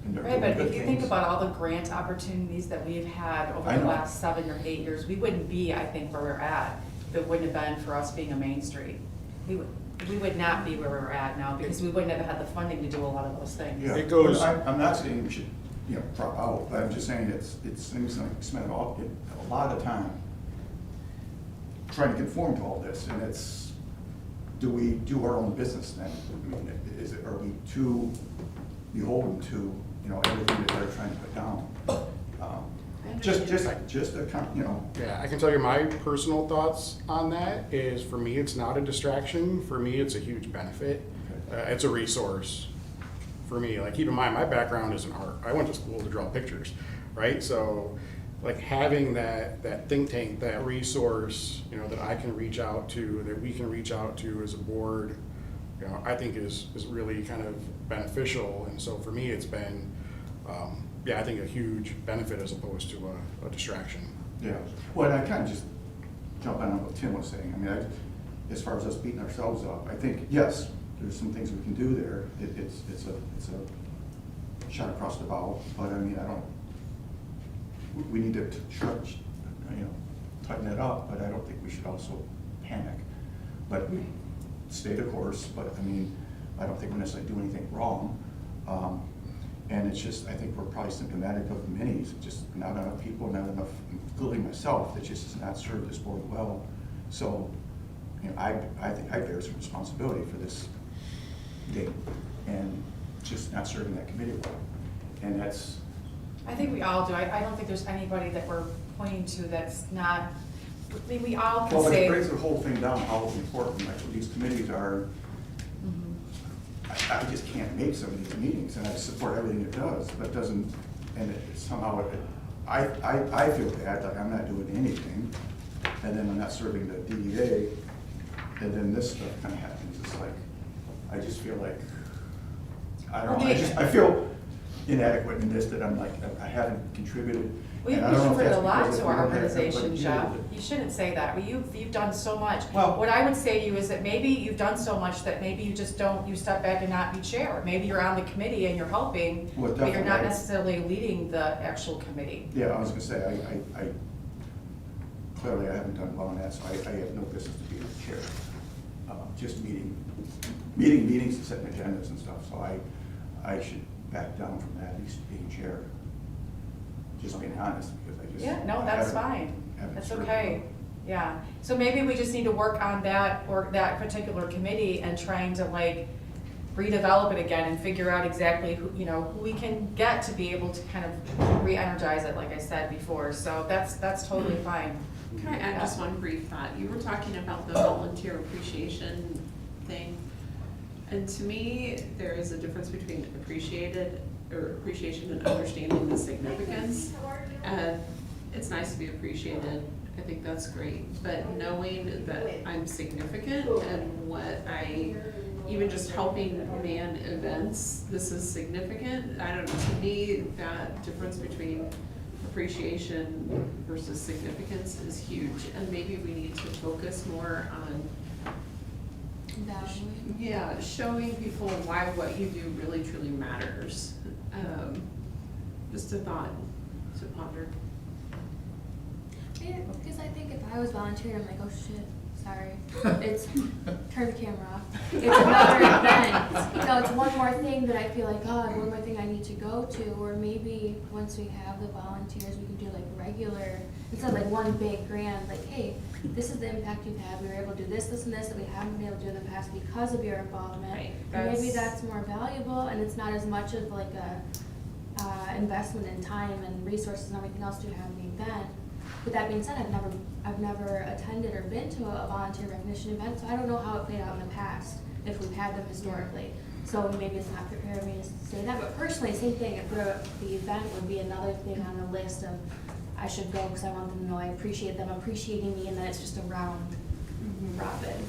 Speaker 2: and they're
Speaker 3: Right,
Speaker 2: doing
Speaker 3: but
Speaker 2: good
Speaker 3: if you think
Speaker 2: things.
Speaker 3: about all the grant opportunities that we've had over
Speaker 2: I
Speaker 3: the
Speaker 2: know.
Speaker 3: last 7 or 8 years, we wouldn't be, I think, where we're at if it wouldn't have been for us being a Main Street. We would not be where we're at now because we wouldn't have had the funding to do a lot of those things.
Speaker 2: Yeah,
Speaker 4: It goes-
Speaker 2: but I'm not saying we should, drop out, but I'm just saying it seems like we spend a lot of time trying to conform to all this, and do we do our own business then? I mean, are we too beholden to, everything that they're trying to put down? Just a kind of,
Speaker 4: Yeah, I can tell you my personal thoughts on that is, for me, it's not a distraction. For me, it's a huge benefit. It's a resource for me. Like, keep in mind, my background is in art. I went to school to draw pictures, right? So, like, having that think tank, that resource, that I can reach out to, that we can reach out to as a board, I think is really kind of beneficial. And so for me, it's been, I think a huge benefit as opposed to a distraction.
Speaker 2: yeah. Well, and I kind of just jump on what Tim was saying. I mean, as far as us beating ourselves up, I think, yes, there's some things we can do there. It's a shot across the bow, but I mean, we need to tighten it up, but I don't think we should also panic. But stay the course, but I mean, I don't think we necessarily do anything wrong. And it's just, I think we're probably symptomatic of the minis, just not enough people, not enough, including myself, that just has not served this board well. So, I think I bear some responsibility for this date and just not serving that committee well. And that's,
Speaker 3: I think we all do. I don't think there's anybody that we're pointing to that's not, I mean, we all can
Speaker 2: well,
Speaker 3: say.
Speaker 2: it brings the whole thing down, how important like these committees are. I just can't make some of these meetings, and I support everything it does, but doesn't, and somehow, I feel bad, like I'm not doing anything, and then I'm not serving the DDA, and then this stuff kind of happens. It's like, I just feel like, I don't know, I feel inadequate in this, that I'm like, I haven't contributed.
Speaker 3: We've
Speaker 2: and I don't know if
Speaker 3: contributed a
Speaker 2: that's
Speaker 3: lot
Speaker 2: because
Speaker 3: to
Speaker 2: we
Speaker 3: our
Speaker 2: don't have
Speaker 3: organization,
Speaker 2: everybody
Speaker 3: Jeff.
Speaker 2: here
Speaker 3: You shouldn't say that. Well, you've done so much.
Speaker 2: Well-
Speaker 3: What I would say to you is that maybe you've done so much that maybe you just don't, you step back and not be chair. Maybe you're on the committee and you're helping,
Speaker 2: Well,
Speaker 3: but you're not
Speaker 2: definitely.
Speaker 3: necessarily leading the actual committee.
Speaker 2: Yeah, I was gonna say, I clearly I haven't done well on that, so I have no business to be the chair. Just meetings and setting agendas and stuff, so I should back down from that, at least being chair. Just being honest, because I just.
Speaker 3: Yeah, no,
Speaker 2: I
Speaker 3: that's
Speaker 2: haven't-
Speaker 3: fine.
Speaker 2: haven't
Speaker 3: That's
Speaker 2: served
Speaker 3: okay. Yeah. So maybe we just need to work on that, or that particular committee, and trying to like redevelop it again and figure out exactly who, who we can get to be able to kind of re-energize it, like I said before. So that's totally fine.
Speaker 5: Can I add just one brief thought? You were talking about the volunteer appreciation thing. And to me, there is a difference between appreciation and understanding the significance. It's nice to be appreciated. I think that's great. But knowing that I'm significant and even just helping man events, this is significant. I don't know, to me, that difference between appreciation versus significance is huge. And maybe we need to focus more on showing people why what you do really truly matters. Just a thought to ponder.
Speaker 6: Yeah, because I think if I was volunteering, I'm like, oh shit, sorry. It's, turn the camera off. It's another event. It's one more thing that I feel like, oh, one more thing I need to go to. Or maybe once we have the volunteers, we can do like regular, instead of like one big grand, like, hey, this is the impact you've had. We were able to do this, this, and this that we haven't been able to do in the past because of your involvement.
Speaker 3: Right.
Speaker 6: And maybe that's more valuable, and it's not as much of like a investment in time and resources and everything else to have an event. With that being said, I've never attended or been to a volunteer recognition event, so I don't know how it played out in the past, if we've had them historically. So maybe it's not fair for me to say that, but personally, same thing, if the event would be another thing on the list of, I should go because I want them to know I appreciate them appreciating me, and that it's just a round robin.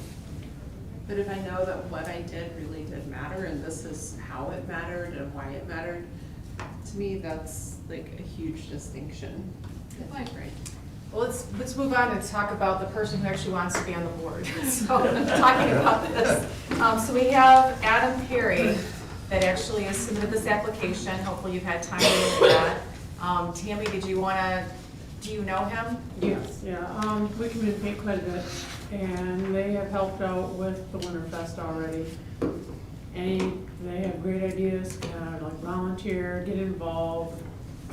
Speaker 5: But if I know that what I did really did matter, and this is how it mattered and why it mattered, to me, that's like a huge distinction.
Speaker 6: Good point.
Speaker 5: Right.
Speaker 3: Well, let's move on and talk about the person who actually wants to be on the board. So, talking about this. So we have Adam Perry that actually has submitted this application. Hopefully you've had time to look at that. Tammy, do you know him?
Speaker 8: Yes, yeah, we communicate quite a bit, and they have helped out with the Winterfest already. And they have great ideas, like volunteer, get involved.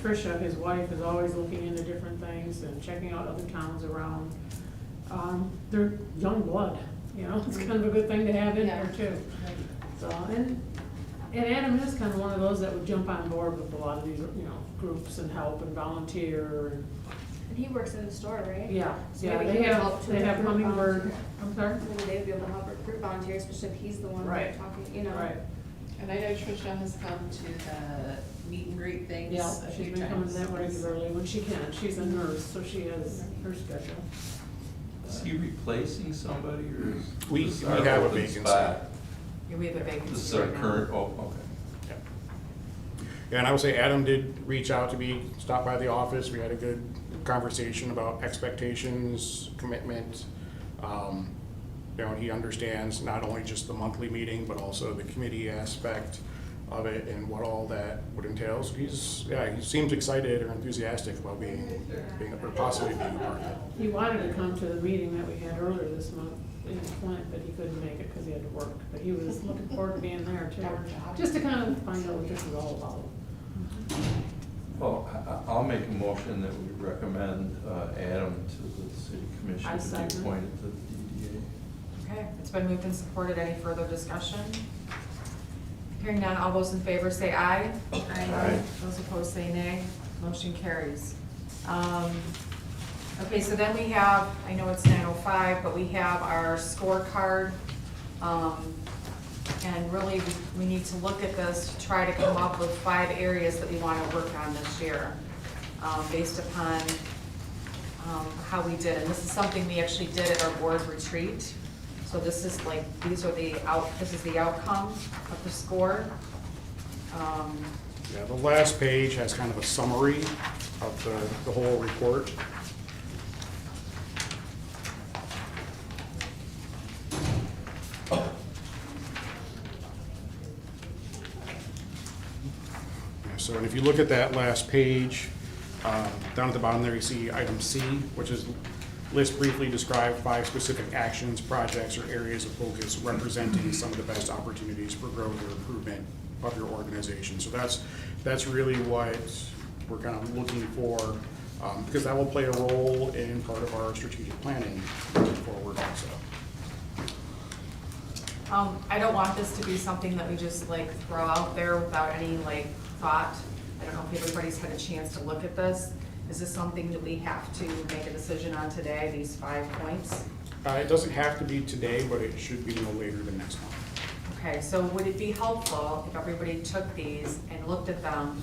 Speaker 8: Tricia, his wife, is always looking into different things and checking out other towns around. They're young blood, it's kind of a good thing to have in there too. So, and Adam is kind of one of those that would jump on board with a lot of these, groups and help and volunteer.
Speaker 6: And he works in the store, right?
Speaker 8: Yeah,
Speaker 6: So
Speaker 8: yeah,
Speaker 6: maybe
Speaker 8: they
Speaker 6: he would help
Speaker 8: have,
Speaker 6: to
Speaker 8: they have
Speaker 6: recruit
Speaker 8: Hummingbird,
Speaker 6: volunteers.
Speaker 8: I'm sorry?
Speaker 6: Maybe they would be able to help recruit volunteers, especially if he's the one
Speaker 8: Right.
Speaker 6: talking,
Speaker 8: Right,
Speaker 5: And I know Tricia has come to the meet and greet things
Speaker 8: yeah,
Speaker 5: a
Speaker 8: she's
Speaker 5: few
Speaker 8: been coming to
Speaker 5: times.
Speaker 8: that regularly when she can. She's a nurse, so she has her schedule.
Speaker 7: Is he replacing somebody, or is
Speaker 4: We
Speaker 7: this our
Speaker 4: have a
Speaker 7: open
Speaker 4: vacancy.
Speaker 7: spot?
Speaker 3: Yeah, we have a vacancy
Speaker 7: This is our
Speaker 3: right now.
Speaker 7: current, okay.
Speaker 4: Yeah, and I would say Adam did reach out to me, stop by the office, we had a good conversation about expectations, commitment. You know, and he understands not only just the monthly meeting, but also the committee aspect of it and what all that would entail. So he seems excited or enthusiastic about being or possibly being a part of it.
Speaker 8: He wanted to come to the meeting that we had earlier this month in Flint, but he couldn't make it because he had to work. But he was looking forward to being there too, just to kind of find out what this is all about.
Speaker 7: Well, I'll make a motion that we recommend Adam to the city commission
Speaker 8: I
Speaker 7: to be
Speaker 8: second.
Speaker 7: appointed to the DDA.
Speaker 3: Okay, it's been moved and supported. Any further discussion? Hearing none, all those in favor say aye.
Speaker 7: Aye.
Speaker 3: Those opposed say nay. Motion carries. Okay, so then we have, I know it's 9:05, but we have our scorecard. And really, we need to look at this to try to come up with 5 areas that we want to work on this year, based upon how we did. And this is something we actually did at our board retreat. So this is like, this is the outcome of the score.
Speaker 4: Yeah, the last page has kind of a summary of the whole report. So, and if you look at that last page, down at the bottom there, you see item C, which is list briefly describe 5 specific actions, projects, or areas of focus representing some of the best opportunities for growth or improvement of your organization. So that's really what we're kind of looking for, because that will play a role in part of our strategic planning moving forward also.
Speaker 3: I don't want this to be something that we just like throw out there without any like thought. I don't know if everybody's had a chance to look at this. Is this something that we have to make a decision on today, these 5 points?
Speaker 4: It doesn't have to be today, but it should be no later than next month.
Speaker 3: Okay, so would it be helpful if everybody took these and looked at them,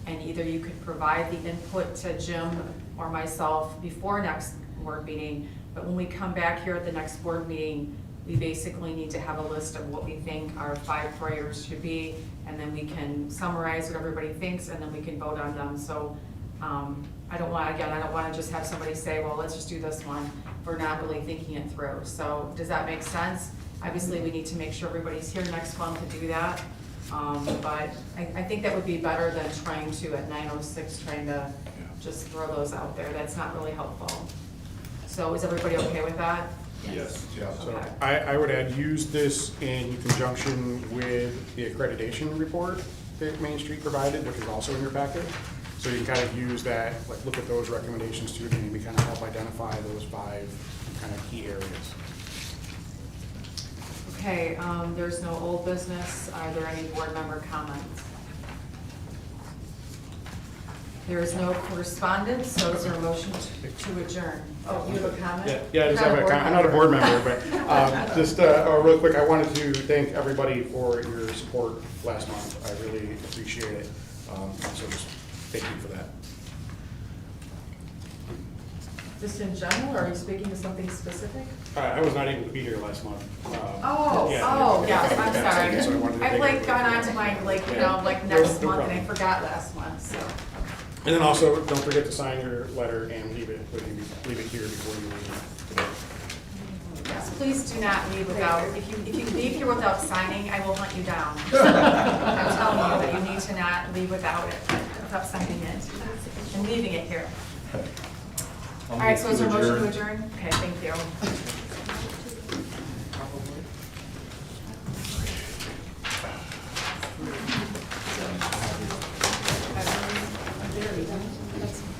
Speaker 3: and either you could provide the input to Jim or myself before next board meeting, but when we come back here at the next board meeting, we basically need to have a list of what we think our 5 priorities should be, and then we can summarize what everybody thinks, and then we can vote on them. So I don't want to just have somebody say, well, let's just do this one. We're not really thinking it through. So does that make sense? Obviously, we need to make sure everybody's here next month to do that. But I think that would be better than trying to, at 9:06, trying to just throw those out there. That's not really helpful. So is everybody okay with that?
Speaker 7: Yes.
Speaker 4: So
Speaker 3: Okay.
Speaker 4: I would add, use this in conjunction with the accreditation report that Main Street provided, which is also in your packet. So you can kind of use that, like look at those recommendations too, and maybe kind of help identify those 5 kind of key areas.
Speaker 3: Okay, there's no old business. Are there any board member comments? There is no correspondence, so is there a motion to adjourn? Oh, you have a comment?
Speaker 4: Yeah, I just have a comment. I'm not a board member, but just real quick, I wanted to thank everybody for your support last month. I really appreciate it. So just thank you for that.
Speaker 3: Just in general, or are you speaking to something specific?
Speaker 4: I was not able to be here last month.
Speaker 3: Yes, I'm sorry.
Speaker 4: So I wanted to
Speaker 3: I've
Speaker 4: thank
Speaker 3: like gone
Speaker 4: everybody.
Speaker 3: on to my, like, you know, like
Speaker 4: No
Speaker 3: next month, and I
Speaker 4: problem.
Speaker 3: forgot last month, so.
Speaker 4: And then also, don't forget to sign your letter and leave it here before you leave today.
Speaker 3: Yes, please do not leave without, if you leave here without signing, I will hunt you down. I'm telling you that you need to not leave without it, without signing it, and leaving it here. All right, so is there a motion to adjourn? Okay, thank you.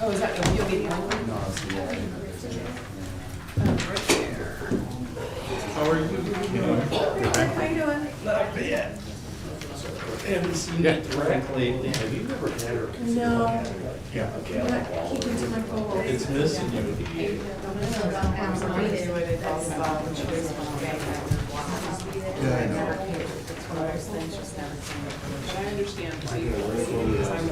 Speaker 5: Oh, is that, you'll be one?
Speaker 7: How are you?
Speaker 3: How you doing?
Speaker 7: Not bad. Haven't seen it direct lately. Have you ever had her?
Speaker 3: No.
Speaker 7: Yeah.
Speaker 3: Keeping to my goal.
Speaker 7: It's missing you.
Speaker 2: Yeah, I know.
Speaker 3: It's one of those things, just never.
Speaker 5: But I understand, because I'm